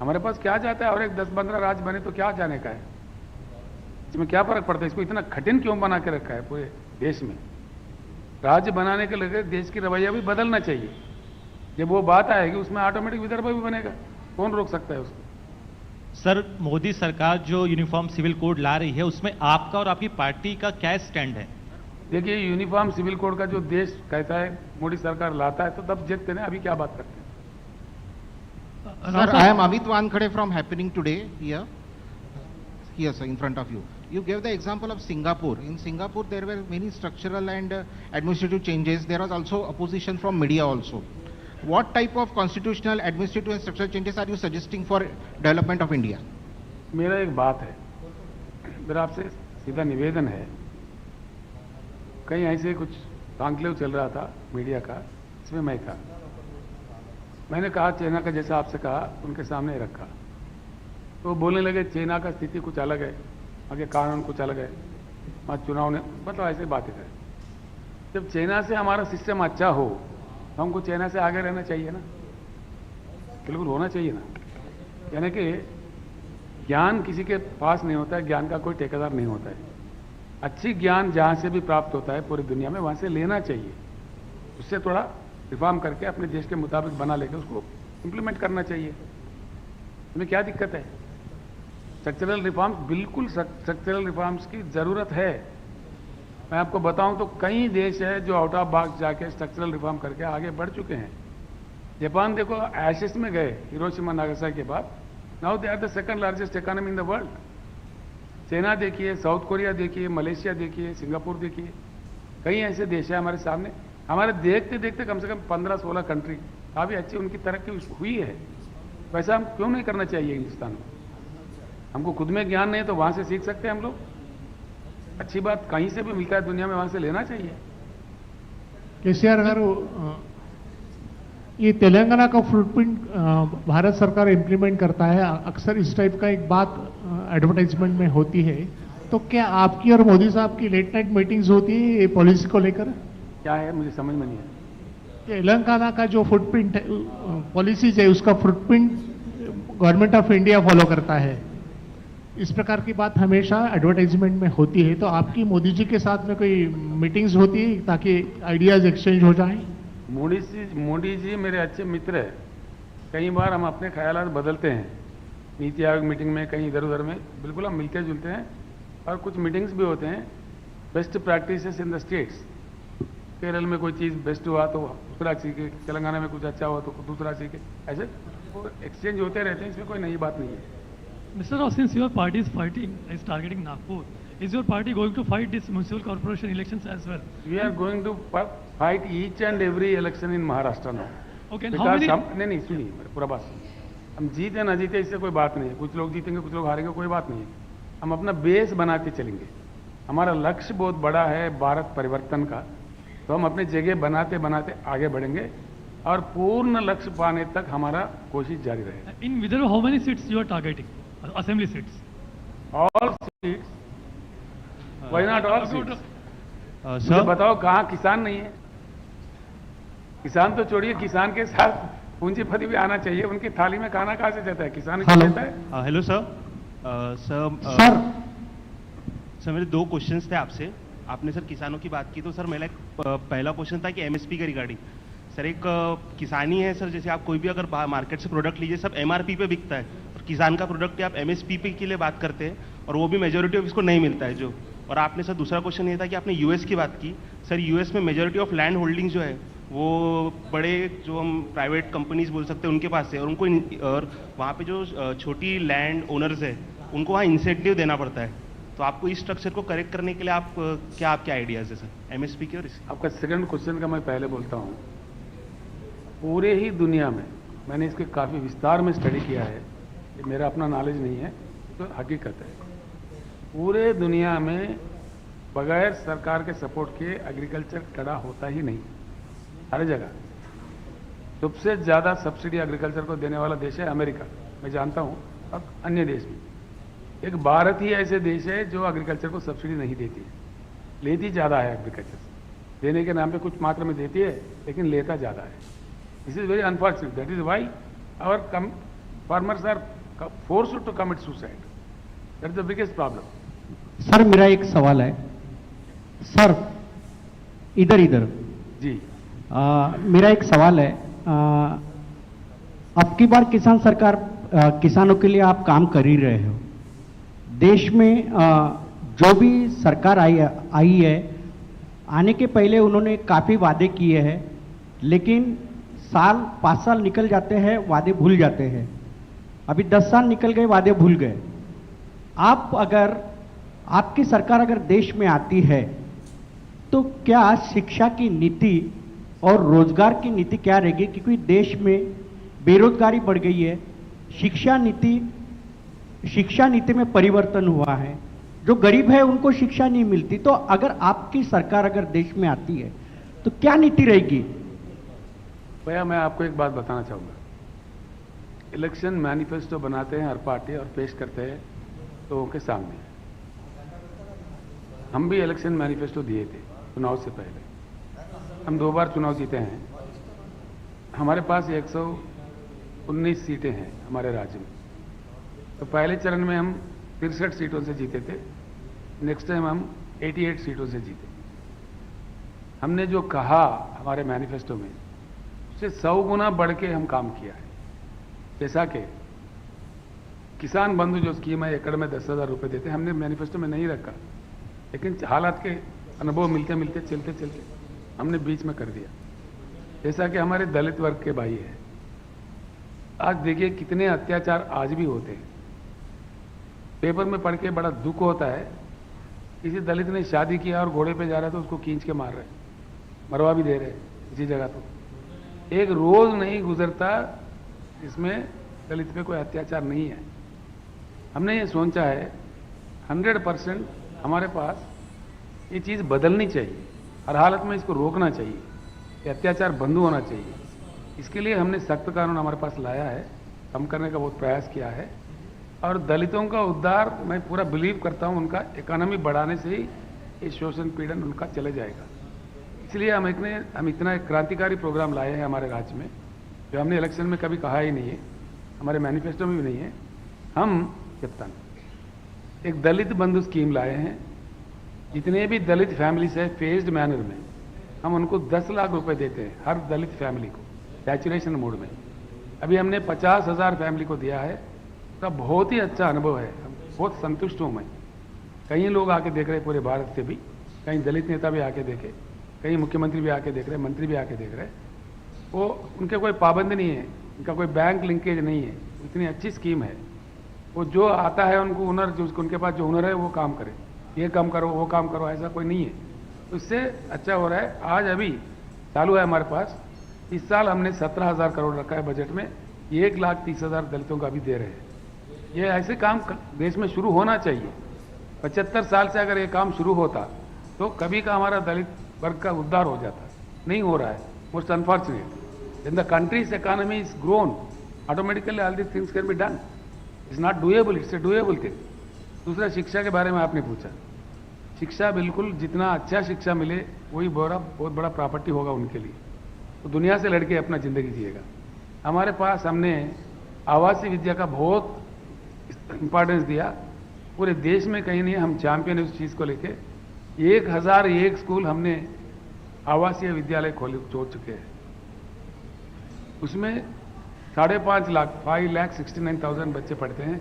हमारे पास क्या जाता है, और एक 10-15 राज्य बने तो क्या जाने का है, इसमें क्या फर्क पड़ता है? इसको इतना कठिन क्यों बना के रखा है पूरे देश में? राज्य बनाने के लिए देश की रवैया भी बदलना चाहिए। जब वो बात आएगी उसमें ऑटोमेटिक विदर्भ भी बनेगा, कौन रोक सकता है उसको? सर, मोदी सरकार जो यूनिफॉर्म सिविल कोड ला रही है उसमें आपका और आपकी पार्टी का क्या स्टैंड है? देखिए, यूनिफॉर्म सिविल कोड का जो देश कहता है मोदी सरकार लाता है तो तब देखते हैं, अभी क्या बात करते हैं। Sir, I am Amit Wankhede from Happening Today here. Here, sir, in front of you. You gave the example of Singapore. In Singapore, there were many structural and administrative changes. There was also opposition from media also. What type of constitutional, administrative and structural changes are you suggesting for development of India? मेरा एक बात है, मेरा आपसे सीधा निवेदन है। कहीं ऐसे कुछ कॉन्क्लेव चल रहा था मीडिया का, इसमें मैं था, मैंने कहा चाइना का जैसा आपसे कहा उनके सामने रखा, तो बोलने लगे चाइना का स्थिति कुछ अलग है, आगे कानून कुछ अलग है, वहाँ चुनाव ने, मतलब ऐसे बातें करें। जब चाइना से हमारा सिस्टम अच्छा हो तो हमको चाइना से आगे रहना चाहिए ना, बिल्कुल होना चाहिए ना। यानी कि ज्ञान किसी के पास नहीं होता है, ज्ञान का कोई ठेकेदार नहीं होता है। अच्छी ज्ञान जहाँ से भी प्राप्त होता है पूरी दुनिया में, वहाँ से लेना चाहिए, उससे थोड़ा रिफॉर्म करके अपने देश के मुताबिक बना लेकर उसको इम्प्लीमेंट करना चाहिए। इसमें क्या दिक्कत है? स्ट्रक्चरल रिफॉर्म्स, बिल्कुल स्ट्रक्चरल रिफॉर्म्स की ज़रूरत है। मैं आपको बताऊं तो कई देश है जो आउट ऑफ बॉक्स जाके स्ट्रक्चरल रिफॉर्म करके आगे बढ़ चुके हैं। जापान देखो एशेस में गए हिरोशिमा नागासाकी के बाद, now they are the second largest economy in the world. China देखिए, साउथ कोरिया देखिए, मलेशिया देखिए, सिंगापुर देखिए, कई ऐसे देश है हमारे सामने। हमारे देखते देखते कम से कम 15-16 कंट्री काफ़ी अच्छी उनकी तरक्की हुई है। वैसा हम क्यों नहीं करना चाहिए हिंदुस्तान में? हमको खुद में ज्ञान नहीं है तो वहाँ से सीख सकते हैं हम लोग। अच्छी बात कहीं से भी मिलता है दुनिया में, वहाँ से लेना चाहिए। केसीआर गारू, ये तेलंगाना का फुटप्रिंट भारत सरकार इम्प्लीमेंट करता है, अक्सर इस टाइप का एक बात एडवर्टाइजमेंट में होती है, तो क्या आपकी और मोदी साहब की लेट नाइट मीटिंग्स होती है ये पॉलिसी को लेकर? क्या है मुझे समझ में नहीं है। तेलंगाना का जो फुटप्रिंट पॉलिसीज है उसका footprint government of India follow करता है, इस प्रकार की बात हमेशा एडवर्टाइजमेंट में होती है। तो आपकी मोदी जी के साथ में कोई मीटिंग्स होती है ताकि आइडियाज एक्सचेंज हो जाएं? मोदी जी मेरे अच्छे मित्र है। कई बार हम अपने ख्यालात बदलते हैं, नीति आयोग मीटिंग में, कहीं इधर उधर में, बिल्कुल हम मिलते जुलते हैं। और कुछ मीटिंग्स भी होते हैं, best practices in the states. Kerala में कोई चीज़ बेस्ट हुआ तो दूसरा सीखे, तेलंगाना में कुछ अच्छा हुआ तो दूसरा सीखे, ऐसे एक्सचेंज होते रहते हैं, इसमें कोई नई बात नहीं है। Mr. Rao, since your party is targeting Nagpur, is your party going to fight this municipal corporation elections as well? We are going to fight each and every election in Maharashtra now. Okay, and how many? नहीं सुनिए मेरी पूरा बात सुनिए। हम जीते ना जीते इससे कोई बात नहीं है, कुछ लोग जीतेंगे कुछ लोग हारेंगे, कोई बात नहीं है। हम अपना बेस बना के चलेंगे। हमारा लक्ष्य बहुत बड़ा है भारत परिवर्तन का, तो हम अपनी जगह बनाते बनाते आगे बढ़ेंगे और पूर्ण लक्ष्य पाने तक हमारा कोशिश जारी रहेगा। In Vidarbha, how many seats you are targeting? Assembly seats? All seats. Why not all seats? Sir, बताओ कहाँ किसान नहीं है? किसान तो छोड़िए, किसान के साथ पूंजीपति भी आना चाहिए। उनकी थाली में खाना कहाँ से जाता है? किसान ही देता है। Hello sir. सर मेरे 2 क्वेश्चंस थे आपसे। आपने सर किसानों की बात की, तो सर मेरा पहला क्वेश्चन था कि एमएसपी के रिगार्डिंग। सर एक किसानी है सर, जैसे आप कोई भी अगर मार्केट से प्रोडक्ट लीजिए, सब एमआरपी पे बिकता है, और किसान का प्रोडक्ट आप एमएसपी पे के लिए बात करते हैं, और वो भी मेजोरिटी ऑफ इसको नहीं मिलता है जो। और आपने सर दूसरा क्वेश्चन ये था कि आपने यूएस की बात की। सर यूएस में मेजोरिटी ऑफ लैंड होल्डिंग जो है वो बड़े जो हम प्राइवेट कंपनीज बोल सकते हैं उनके पास है, और उनको और वहाँ पे जो छोटी लैंड ओनर्स है उनको वहाँ इंसेंटिव देना पड़ता है। तो आपको इस स्ट्रक्चर को करेक्ट करने के लिए आप क्या आपके आइडियाज है सर एमएसपी के? और आपका सेकंड क्वेश्चन का मैं पहले बोलता हूँ, पूरे ही दुनिया में मैंने इसके काफ़ी विस्तार में स्टडी किया है, ये मेरा अपना नॉलेज नहीं है, तो हकीकत है। पूरे दुनिया में बगैर सरकार के सपोर्ट के एग्रीकल्चर खड़ा होता ही नहीं। हर जगह सबसे ज़्यादा सब्सिडी एग्रीकल्चर को देने वाला देश है अमेरिका, मैं जानता हूँ, और अन्य देश भी। एक भारत ही ऐसे देश है जो एग्रीकल्चर को सब्सिडी नहीं देती है, लेती ज़्यादा है एग्रीकल्चर से। देने के नाम पे कुछ मात्रा में देती है, लेकिन लेता ज़्यादा है। This is very unfortunate. That is why our farmers are forced to commit suicide. That is the biggest problem. Sir मेरा एक सवाल है सर, इधर जी। मेरा एक सवाल है, अब की बार किसान सरकार, किसानों के लिए आप काम कर ही रहे हो। देश में जो भी सरकार आई है, आने के पहले उन्होंने काफी वादे किए हैं, लेकिन 5 साल निकल जाते हैं, वादे भूल जाते हैं। अभी 10 साल निकल गए, वादे भूल गए। आपकी सरकार अगर देश में आती है तो क्या शिक्षा की नीति और रोजगार की नीति क्या रहेगी? क्योंकि देश में बेरोजगारी बढ़ गई है, शिक्षा नीति में परिवर्तन हुआ है, जो गरीब है उनको शिक्षा नहीं मिलती। तो अगर आपकी सरकार अगर देश में आती है तो क्या नीति रहेगी? भैया मैं आपको एक बात बताना चाहूँगा। इलेक्शन मैनिफेस्टो बनाते हैं हर पार्टी और पेश करते हैं लोगों के सामने। हम भी इलेक्शन मैनिफेस्टो दिए थे चुनाव से पहले। हम 2 बार चुनाव जीते हैं। हमारे पास 119 सीटें हैं हमारे राज्य में। तो पहले चरण में हम 63 सीटों से जीते थे, नेक्स्ट टाइम हम 88 सीटों से जीते। हमने जो कहा हमारे मैनिफेस्टो में, उससे 100 गुना बढ़ के हम काम किया है। जैसा कि किसान बंधु जो स्कीम है, एकड़ में 10,000 रुपये देते, हमने मैनिफेस्टो में नहीं रखा, लेकिन हालात के अनुभव मिलते मिलते चलते चलते हमने बीच में कर दिया। जैसा कि हमारे दलित वर्ग के भाई है, आज देखिए कितने अत्याचार आज भी होते हैं। पेपर में पढ़ के बड़ा दुख होता है, किसी दलित ने शादी किया और घोड़े पे जा रहा है तो उसको खींच के मार रहे, मरवा भी दे रहे इसी जगह। तो एक रोज नहीं गुजरता इसमें दलित पे कोई अत्याचार नहीं है। हमने ये सोचा है 100% हमारे पास ये चीज़ बदलनी चाहिए, हर हालत में इसको रोकना चाहिए, ये अत्याचार बंद होना चाहिए। इसके लिए हमने सख्त कानून हमारे पास लाया है, कम करने का बहुत प्रयास किया है। और दलितों का उद्धार, मैं पूरा बिलीव करता हूं, उनका इकोनॉमी बढ़ाने से ही ये शोषण पीड़न उनका चले जाएगा। इसलिए हम इतना एक क्रांतिकारी प्रोग्राम लाए हैं हमारे राज्य में, जो हमने इलेक्शन में कभी कहा ही नहीं है, हमारे मैनिफेस्टो में भी नहीं है। हम एक दलित बंधु स्कीम लाए हैं। जितने भी दलित फैमिलीज है, फेज्ड मैनर में हम उनको 10 लाख रुपए देते हैं हर दलित फैमिली को, सैचुरेशन मोड में। अभी हमने 50,000 फैमिली को दिया है। उसका बहुत ही अच्छा अनुभव है, बहुत संतुष्ट हूँ मैं। कई लोग आके देख रहे पूरे भारत से भी, कई दलित नेता भी आके देखे, कई मुख्यमंत्री भी आके देख रहे, मंत्री भी आके देख रहे। वो उनके कोई पाबंदी नहीं है, उनका कोई बैंक लिंकेज नहीं है। इतनी अच्छी स्कीम है। वो जो आता है उनको हुनर, जो उनके पास जो हुनर है वो काम करे, ये काम करो वो काम करो, ऐसा कोई नहीं है। उससे अच्छा हो रहा है। आज अभी चालू है हमारे पास, इस साल हमने 17,000 करोड़ रखा है बजट में, 1,30,000 दलितों का भी दे रहे हैं। ये ऐसे काम देश में शुरू होना चाहिए। 75 साल से अगर ये काम शुरू होता तो कभी का हमारा दलित वर्ग का उद्धार हो जाता। नहीं हो रहा है, most unfortunate. In the countries economy is grown, automatically all this things can be done. It's not doable, it's a doable thing. दूसरा, शिक्षा के बारे में आपने पूछा। शिक्षा बिल्कुल, जितना अच्छा शिक्षा मिले वही बहुत बड़ा प्रॉपर्टी होगा उनके लिए। तो दुनिया से लड़के अपना जिंदगी जिएगा। हमारे पास हमने आवासीय विद्या का बहुत इंपॉर्टेंस दिया। पूरे देश में कहीं नहीं, हम चैंपियन है उस चीज को लेके। 1001 स्कूल हमने आवासीय विद्यालय छोड़ चुके हैं। उसमें 5.5 लाख 5,69,000 बच्चे पढ़ते हैं,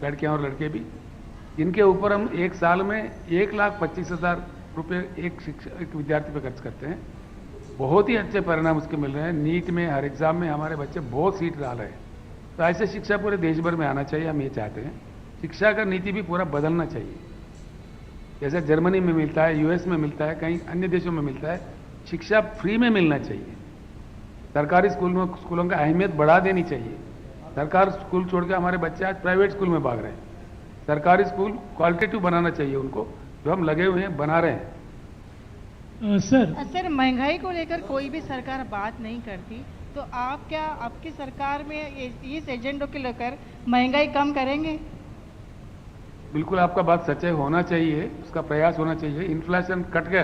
लड़कियां और लड़के भी। इनके ऊपर हम एक साल में 1,25,000 रुपये एक विद्यार्थी पे खर्च करते हैं। बहुत ही अच्छे परिणाम उसके मिल रहे हैं। नीट में, हर एग्जाम में हमारे बच्चे बहुत सीट ला रहे हैं। तो ऐसे शिक्षा पूरे देश भर में आना चाहिए, हम ये चाहते हैं। शिक्षा का नीति भी पूरा बदलना चाहिए। जैसे जर्मनी में मिलता है, यूएस में मिलता है, कई अन्य देशों में मिलता है। शिक्षा फ्री में मिलना चाहिए। सरकारी स्कूलों का अहमियत बढ़ा देनी चाहिए। सरकार स्कूल छोड़ के हमारे बच्चे आज प्राइवेट स्कूल में भाग रहे हैं। सरकारी स्कूल क्वालिटेटिव बनाना चाहिए उनको, जो हम लगे हुए हैं, बना रहे हैं। सर महंगाई को लेकर कोई भी सरकार बात नहीं करती, तो आप क्या आपकी सरकार में इस एजेंडों को लेकर महंगाई कम करेंगे? बिल्कुल आपका बात सच है, होना चाहिए, उसका प्रयास होना चाहिए। इन्फ्लेशन कट गया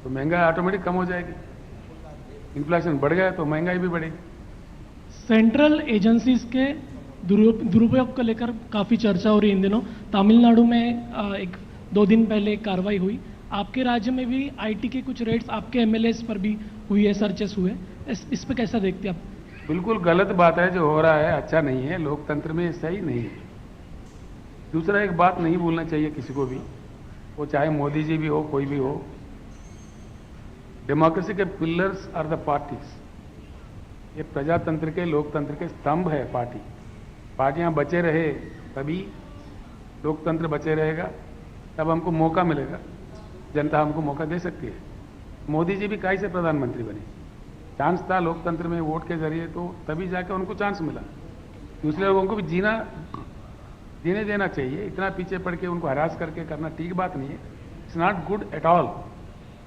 तो महंगाई ऑटोमेटिक कम हो जाएगी, इन्फ्लेशन बढ़ गया तो महंगाई भी बढ़ेगी। सेंट्रल एजेंसीज के दुरुपयोग को लेकर काफ़ी चर्चा हो रही है इन दिनों। तमिलनाडु में एक 2 दिन पहले एक कार्रवाई हुई, आपके राज्य में भी आईटी के कुछ रेट्स आपके एमएलएस पर भी हुई है, सर्चेस हुए। इस पे कैसा देखते हैं आप? बिल्कुल गलत बात है, जो हो रहा है अच्छा नहीं है, लोकतंत्र में सही नहीं है। दूसरा एक बात नहीं भूलना चाहिए किसी को भी, वो चाहे मोदी जी भी हो कोई भी हो, डेमोक्रेसी के पिलर्स आर द पार्टीज। ये प्रजातंत्र के लोकतंत्र के स्तंभ है पार्टी। पार्टियां बचे रहे तभी लोकतंत्र बचे रहेगा, तब हमको मौका मिलेगा, जनता हमको मौका दे सकती है। मोदी जी भी काहे से प्रधानमंत्री बने? चांस था लोकतंत्र में वोट के जरिए, तो तभी जाके उनको चांस मिला। दूसरे लोगों को भी जीने देना चाहिए। इतना पीछे पड़ के उनको हरास करके करना ठीक बात नहीं है। It's not good at all.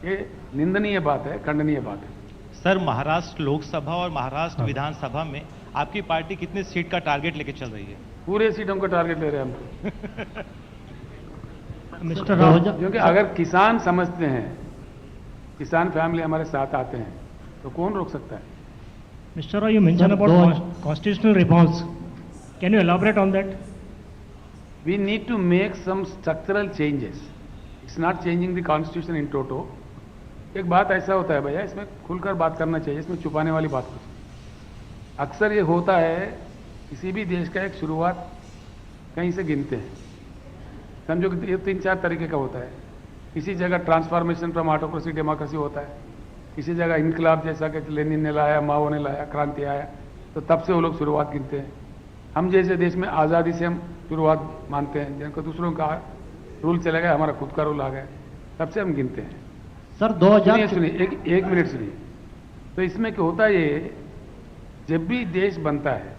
ये निंदनीय बात है, खंडनीय बात है। सर, महाराष्ट्र लोकसभा और महाराष्ट्र विधानसभा में आपकी पार्टी कितने सीट का टारगेट लेके चल रही है? पूरे सीटों का टारगेट ले रहे हैं हम। मिस्टर राव, क्योंकि अगर किसान समझते हैं, किसान फैमिली हमारे साथ आते हैं, तो कौन रोक सकता है? Mr. Rao, you mentioned about constitutional reforms. Can you elaborate on that? We need to make some structural changes. It's not changing the constitution in toto. एक बात ऐसा होता है भैया, इसमें खुलकर बात करना चाहिए, इसमें छुपाने वाली बात कुछ। अक्सर ये होता है, किसी भी देश का एक शुरुआत कहीं से गिनते हैं। समझो कि ये 3-4 तरीके का होता है। किसी जगह ट्रांसफॉर्मेशन फ्रॉम ऑटोक्रेसी डेमोक्रेसी होता है, किसी जगह इनकलाब जैसा कि लेनिन ने लाया, माओ ने लाया, क्रांति आया, तो तब से वो लोग शुरुआत गिनते हैं। हम जैसे देश में आज़ादी से हम शुरुआत मानते हैं, जिनको दूसरों का रूल चला गया, हमारा खुद का रूल आ गया, तब से हम गिनते हैं। सर 2000 सुनिए, एक मिनट सुनिए। तो इसमें क्या होता है, ये जब भी देश बनता है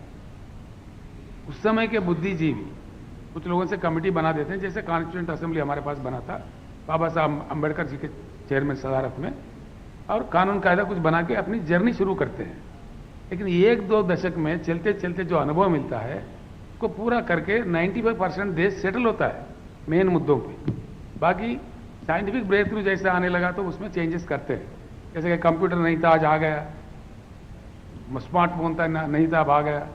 उस समय के बुद्धिजीवी कुछ लोगों से कमेटी बना देते हैं, जैसे कॉन्स्टिट्यूएंट असेंबली हमारे पास बना था बाबा साहब अम्बेडकर जी के चेयरमैन सदारत में, और कानून कायदा कुछ बना के अपनी जर्नी शुरू करते हैं। लेकिन 1-2 दशक में चलते चलते जो अनुभव मिलता है, उसको पूरा करके 95% देश सेटल होता है मेन मुद्दों पे। बाकी साइंटिफिक ब्रेक थ्रू जैसे आने लगा तो उसमें चेंजेस करते हैं। जैसे कि कंप्यूटर नहीं था, आज आ गया, स्मार्टफोन था नहीं था, अब आ गया,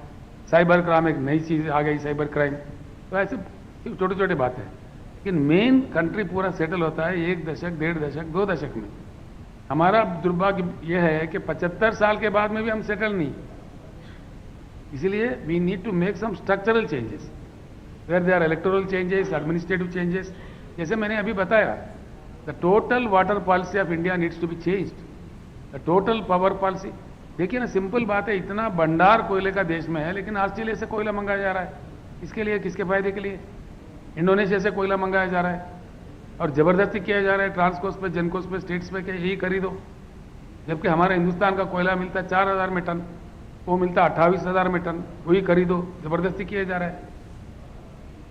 साइबर क्राइम एक नई चीज आ गई, साइबर क्राइम। तो ऐसे छोटे छोटे बातें, लेकिन मेन कंट्री पूरा सेटल होता है 1 दशक, 1.5 दशक, 2 दशक में। हमारा दुर्भाग्य यह है कि 75 साल के बाद में भी हम सेटल नहीं। इसलिए we need to make some structural changes where they are electoral changes, administrative changes. जैसे मैंने अभी बताया, the total water policy of India needs to be changed, the total power policy. देखिए ना, सिंपल बात है, इतना भंडार कोयले का देश में है, लेकिन ऑस्ट्रेलिया से कोयला मंगाया जा रहा है। इसके लिए, किसके फायदे के लिए? इंडोनेशिया से कोयला मंगाया जा रहा है और जबरदस्ती किया जा रहा है ट्रांसकोस्ट पे, जेनकोस्ट पे, स्टेट्स पे कि यही खरीदो। जबकि हमारे हिंदुस्तान का कोयला मिलता है 4000 में टन, वो मिलता 28,000 में टन, वही खरीदो। जबरदस्ती किया जा रहा है।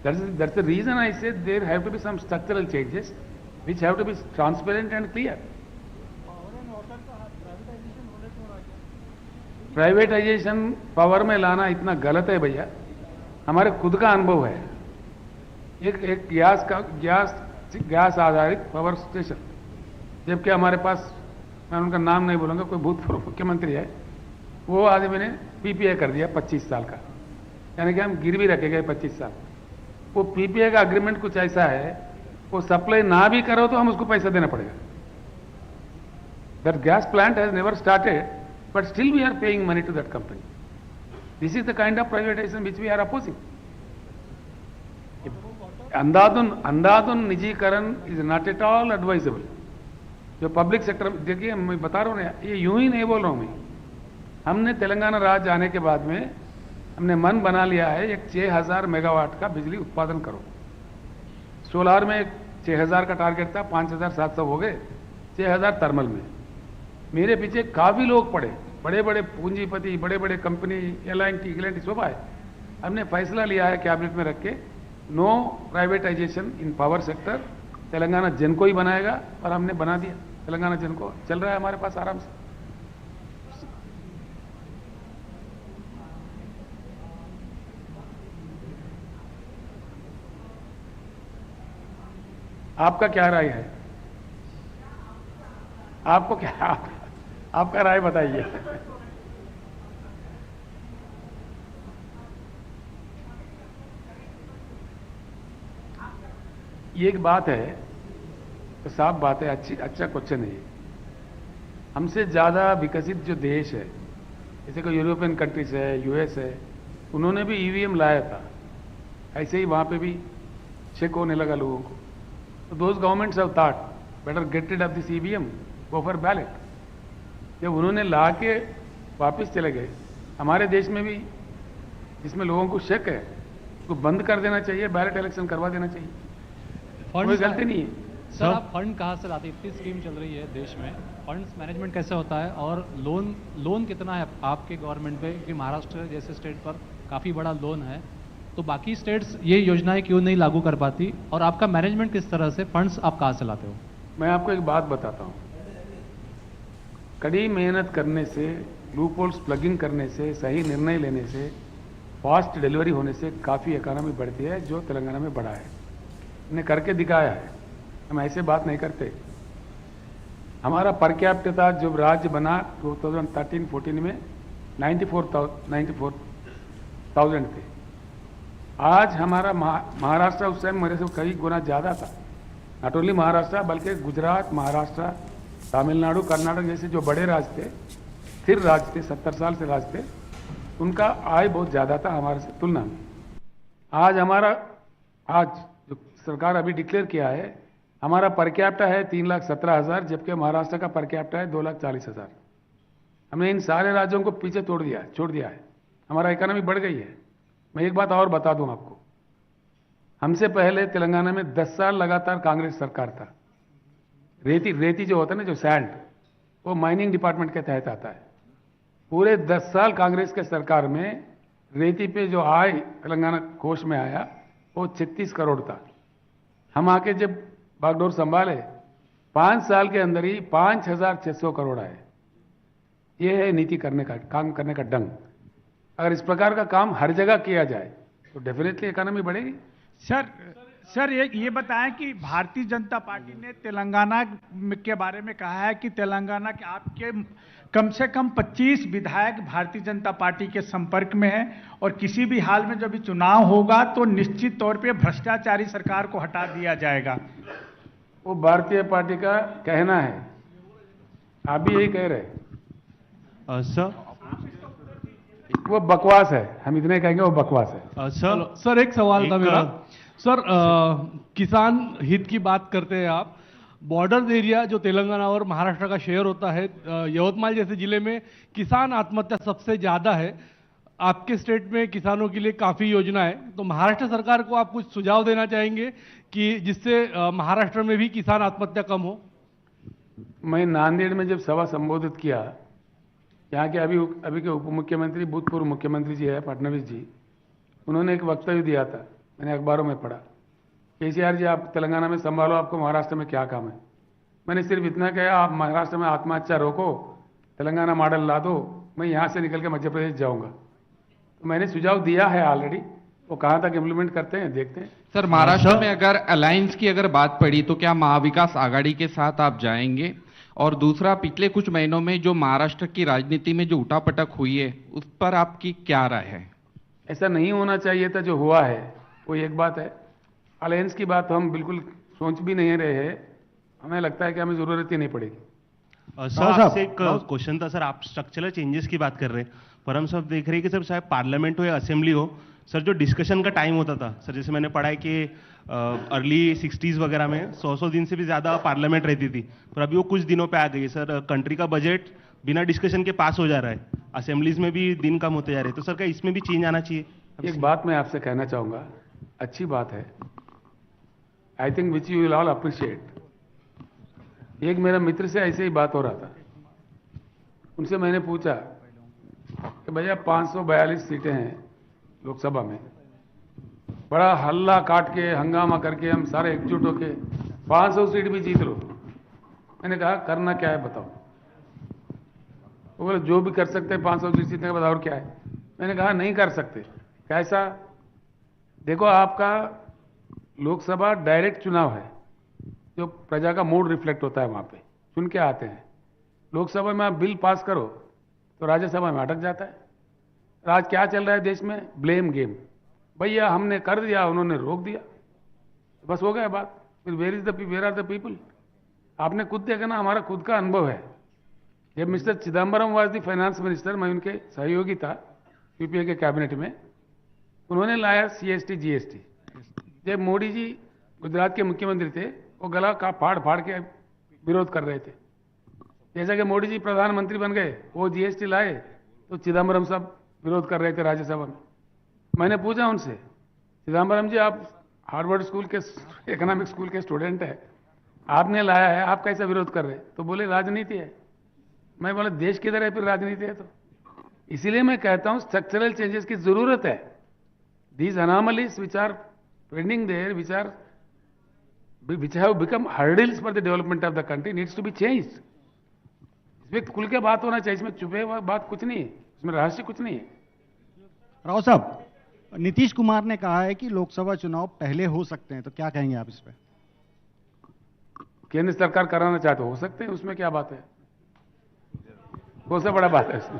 That's the reason I say there have to be some structural changes which have to be transparent and clear. Privatisation power में लाना इतना गलत है भैया। हमारे खुद का अनुभव है, एक गैस आधारित पावर स्टेशन, जबकि हमारे पास, मैं उनका नाम नहीं बोलूंगा, कोई भूतपूर्व मुख्यमंत्री है, वो आदमी ने पीपीए कर दिया 25 साल का, यानी कि हम गिरवी रखे गए 25 साल। वो पीपीए का अग्रीमेंट कुछ ऐसा है, वो सप्लाई ना भी करो तो हम उसको पैसा देना पड़ेगा। That gas plant has never started, but still we are paying money to that company. This is the kind of privatisation which we are opposing. अंधाधुन निजीकरण is not at all advisable. जो पब्लिक सेक्टर, देखिए मैं बता रहा हूं ना, ये यूं ही नहीं बोल रहा हूं मैं। हमने तेलंगाना राज्य आने के बाद में हमने मन बना लिया है, एक 6000 मेगावाट का बिजली उत्पादन करो। सोलार में 6000 का टारगेट था, 5700 हो गए, 6000 थर्मल में। मेरे पीछे काफी लोग पड़े, बड़े बड़े पूंजीपति, बड़े बड़े कंपनी, एल&टी सब आए। हमने फैसला लिया है कैबिनेट में रख के, नो प्राइवेटाइजेशन इन पावर सेक्टर। तेलंगाना जेनको ही बनाएगा, और हमने बना दिया तेलंगाना जेनको, चल रहा है हमारे पास आराम से। आपका क्या राय है? आपको क्या आपका राय बताइए। ये एक बात है, तो साफ बात है, अच्छा क्वेश्चन है ये। हमसे ज़्यादा विकसित जो देश है, जैसे कोई यूरोपियन कंट्रीज है, यूएस है, उन्होंने भी ईवीएम लाया था, ऐसे ही वहाँ पे भी चेक होने लगा लोगों को। तो those governments have thought better get rid of this EVM, go for ballot. जब उन्होंने ला के वापस चले गए, हमारे देश में भी जिसमें लोगों को शक है उसको बंद कर देना चाहिए, बैलेट इलेक्शन करवा देना चाहिए, कोई गलती नहीं है। सर आप फंड कहाँ से लाते हैं? इतनी स्कीम चल रही है देश में, फंड्स मैनेजमेंट कैसे होता है और लोन कितना है आपके गवर्नमेंट पे? क्योंकि महाराष्ट्र जैसे स्टेट पर काफ़ी बड़ा लोन है, तो बाकी स्टेट्स ये योजनाएं क्यों नहीं लागू कर पाती, और आपका मैनेजमेंट किस तरह से, फंड्स आप कहाँ से लाते हो? मैं आपको एक बात बताता हूँ, कड़ी मेहनत करने से, लूप होल्स प्लगिंग करने से, सही निर्णय लेने से, फास्ट डिलीवरी होने से काफ़ी इकोनॉमी बढ़ती है, जो तेलंगाना में बढ़ा है, ने करके दिखाया है। हम ऐसे बात नहीं करते। हमारा पर कैपिटा जब राज्य बना 2013-14 में 94,000 थे। आज हमारा महाराष्ट्र उस टाइम मेरे से कई गुना ज़्यादा था। नॉट ओनली महाराष्ट्र बल्कि गुजरात, महाराष्ट्र, तमिलनाडु, कर्नाटक जैसे जो बड़े राज्य थे, स्थिर राज्य थे, 70 साल से राज्य थे, उनका आय बहुत ज़्यादा था हमारे से तुलना में। आज जो सरकार अभी डिक्लेयर किया है, हमारा पर कैपिटा है 3,17,000, जबकि महाराष्ट्र का पर कैपिटा है 2,40,000। हमने इन सारे राज्यों को पीछे छोड़ दिया है। हमारा इकोनॉमी बढ़ गई है। मैं एक बात और बता दूं आपको, हमसे पहले तेलंगाना में 10 साल लगातार कांग्रेस सरकार था। रेती जो होता है ना, जो सैंड, वो माइनिंग डिपार्टमेंट के तहत आता है। पूरे 10 साल कांग्रेस के सरकार में रेती पे जो आय तेलंगाना कोष में आया वो 36 करोड़ था। हम आके जब बागडोर संभाले, 5 साल के अंदर ही 5,600 करोड़ आए। ये है नीति काम करने का ढंग। अगर इस प्रकार का काम हर जगह किया जाए तो डेफिनेटली इकोनॉमी बढ़ेगी। सर ये बताएं कि भारतीय जनता पार्टी ने तेलंगाना के बारे में कहा है कि तेलंगाना के आपके कम से कम 25 विधायक भारतीय जनता पार्टी के संपर्क में हैं और किसी भी हाल में जब भी चुनाव होगा तो निश्चित तौर पे भ्रष्टाचारी सरकार को हटा दिया जाएगा। वो भारतीय पार्टी का कहना है, आप भी यही कह रहे। सर वो बकवास है, हम इतने कहेंगे वो बकवास है। सर एक सवाल था मेरा। सर किसान हित की बात करते हैं आप, बॉर्डर एरिया जो तेलंगाना और महाराष्ट्र का शेयर होता है, यवतमाल जैसे जिले में किसान आत्महत्या सबसे ज्यादा है। आपके स्टेट में किसानों के लिए काफी योजना है, तो महाराष्ट्र सरकार को आप कुछ सुझाव देना चाहेंगे कि जिससे महाराष्ट्र में भी किसान आत्महत्या कम हो? मैं नांदेड़ में जब सभा संबोधित किया, यहाँ के अभी के उप मुख्यमंत्री, भूतपूर्व मुख्यमंत्री जी है फडणवीस जी, उन्होंने एक वक्तव्य दिया था, मैंने अखबारों में पढ़ा, केसीआर जी आप तेलंगाना में संभालो, आपको महाराष्ट्र में क्या काम है। मैंने सिर्फ इतना कहा, आप महाराष्ट्र में आत्महत्या रोको, तेलंगाना मॉडल ला दो, मैं यहाँ से निकल के मध्य प्रदेश जाऊँगा। तो मैंने सुझाव दिया है ऑलरेडी, वो कहाँ तक इम्प्लीमेंट करते हैं देखते हैं। सर महाराष्ट्र में अगर अलायंस की अगर बात पड़ी तो क्या महाविकास आघाड़ी के साथ आप जाएंगे? और दूसरा, पिछले कुछ महीनों में जो महाराष्ट्र की राजनीति में जो उठापटक हुई है उस पर आपकी क्या राय है? ऐसा नहीं होना चाहिए था जो हुआ है, वो एक बात है। अलायंस की बात हम बिल्कुल सोच भी नहीं रहे हैं, हमें लगता है कि हमें जरूरत ही नहीं पड़ेगी। सर आपसे एक क्वेश्चन था सर, आप स्ट्रक्चरल चेंजेस की बात कर रहे हैं, पर हम सब देख रहे हैं कि सर चाहे पार्लियामेंट हो या असेंबली हो, सर जो डिस्कशन का टाइम होता था, सर जैसे मैंने पढ़ा है कि अर्ली 60s वगैरह में 100 दिन से भी ज़्यादा पार्लियामेंट रहती थी, पर अभी वो कुछ दिनों पे आ गई है। सर कंट्री का बजट बिना डिस्कशन के पास हो जा रहा है, असेंबलीज में भी दिन कम होते जा रहे हैं, तो सर क्या इसमें भी चेंज आना चाहिए? एक बात मैं आपसे कहना चाहूँगा, अच्छी बात है, I think which you will all appreciate. एक मेरा मित्र से ऐसे ही बात हो रहा था, उनसे मैंने पूछा कि भैया 542 सीटें हैं लोकसभा में, बड़ा हल्ला काट के हंगामा करके हम सारे एकजुट होके 500 सीट भी जीत लो। मैंने कहा करना क्या है बताओ? वो बोले जो भी कर सकते हैं 500 सीट जीतने के बाद और क्या है? मैंने कहा नहीं कर सकते। कैसा? देखो आपका लोकसभा डायरेक्ट चुनाव है, जो प्रजा का मूड रिफ्लेक्ट होता है वहाँ पे, सुन के आते हैं। लोकसभा में आप बिल पास करो तो राज्यसभा में अटक जाता है। आज क्या चल रहा है देश में? Blame game. भैया हमने कर दिया, उन्होंने रोक दिया, बस हो गया बात। फिर वेयर आर द पीपल? आपने खुद देखा ना, हमारा खुद का अनुभव है। जब mister Chidambaram was the finance minister, मैं उनके सहयोगी था यूपीए के कैबिनेट में, उन्होंने लाया CST GST। जब मोदी जी गुजरात के मुख्यमंत्री थे, वो गला का फाड़ फाड़ के विरोध कर रहे थे। जैसा कि मोदी जी प्रधानमंत्री बन गए, वो GST लाए तो चिदम्बरम साहब विरोध कर रहे थे राज्यसभा में। मैंने पूछा उनसे, चिदम्बरम जी आप हार्वर्ड स्कूल के इकोनॉमिक स्कूल के स्टूडेंट है, आपने लाया है, आप कैसा विरोध कर रहे? तो बोले राजनीति है। मैं बोला देश किधर है फिर राजनीति है तो? इसीलिए मैं कहता हूं स्ट्रक्चरल चेंजेस की जरूरत है। These anomalies which are pending there, which have become hurdles for the development of the country needs to be changed। इसमें खुल के बात होना चाहिए, इसमें छुपे हुआ बात कुछ नहीं है, इसमें रहस्य कुछ नहीं है। राव साहब, नीतीश कुमार ने कहा है कि लोकसभा चुनाव पहले हो सकते हैं, तो क्या कहेंगे आप इस पे? केंद्र सरकार कराना चाहते हो सकते हैं, उसमें क्या बात है? कौन सा बड़ा बात है इसमें?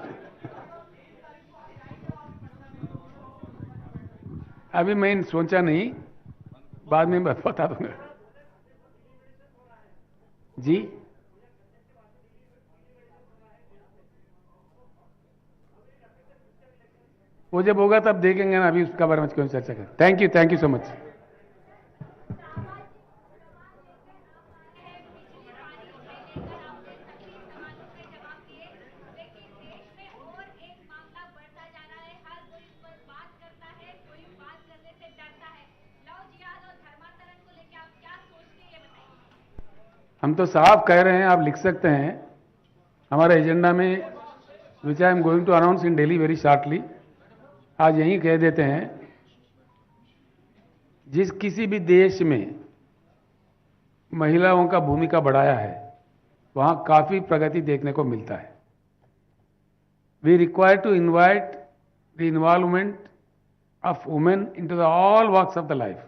अभी मैं सोचा नहीं, बाद में बता दूंगा जी। वो जब होगा तब देखेंगे ना, अभी उसका बारे में क्यों चर्चा करें। Thank you so much. हम तो साफ कह रहे हैं, आप लिख सकते हैं हमारे एजेंडा में, which I am going to announce in Delhi very shortly. आज यहीं कह देते हैं, जिस किसी भी देश में महिलाओं का भूमिका बढ़ाया है, वहां काफी प्रगति देखने को मिलता है। We require to invite the involvement of women into the all walks of the life.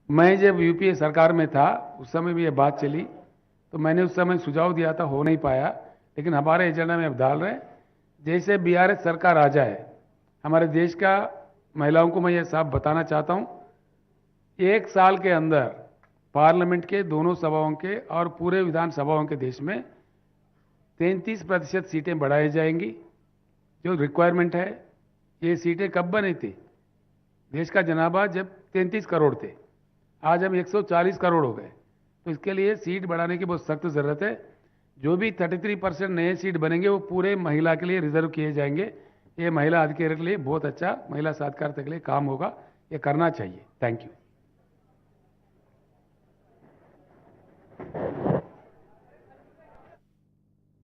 मैं जब यूपीए सरकार में था, उस समय भी ये बात चली, तो मैंने उस समय सुझाव दिया था, हो नहीं पाया, लेकिन हमारे एजेंडा में अब डाल रहे हैं। जैसे BRS सरकार आ जाए, हमारे देश का महिलाओं को मैं ये साफ बताना चाहता हूं, 1 साल के अंदर पार्लियामेंट के दोनों सभाओं के और पूरे विधानसभाओं के देश में 33% सीटें बढ़ाई जाएंगी, जो रिक्वायरमेंट है। ये सीटें कब बनी थी? देश का जनाभा जब 33 करोड़ थे, आज हम 140 करोड़ हो गए, तो इसके लिए सीट बढ़ाने की बहुत सख्त जरूरत है। जो भी 33% नए सीट बनेंगे वो पूरे महिला के लिए रिजर्व किए जाएंगे। ये महिला अधिकार के लिए बहुत अच्छा, महिला साक्षरता के लिए काम होगा, ये करना चाहिए। Thank you.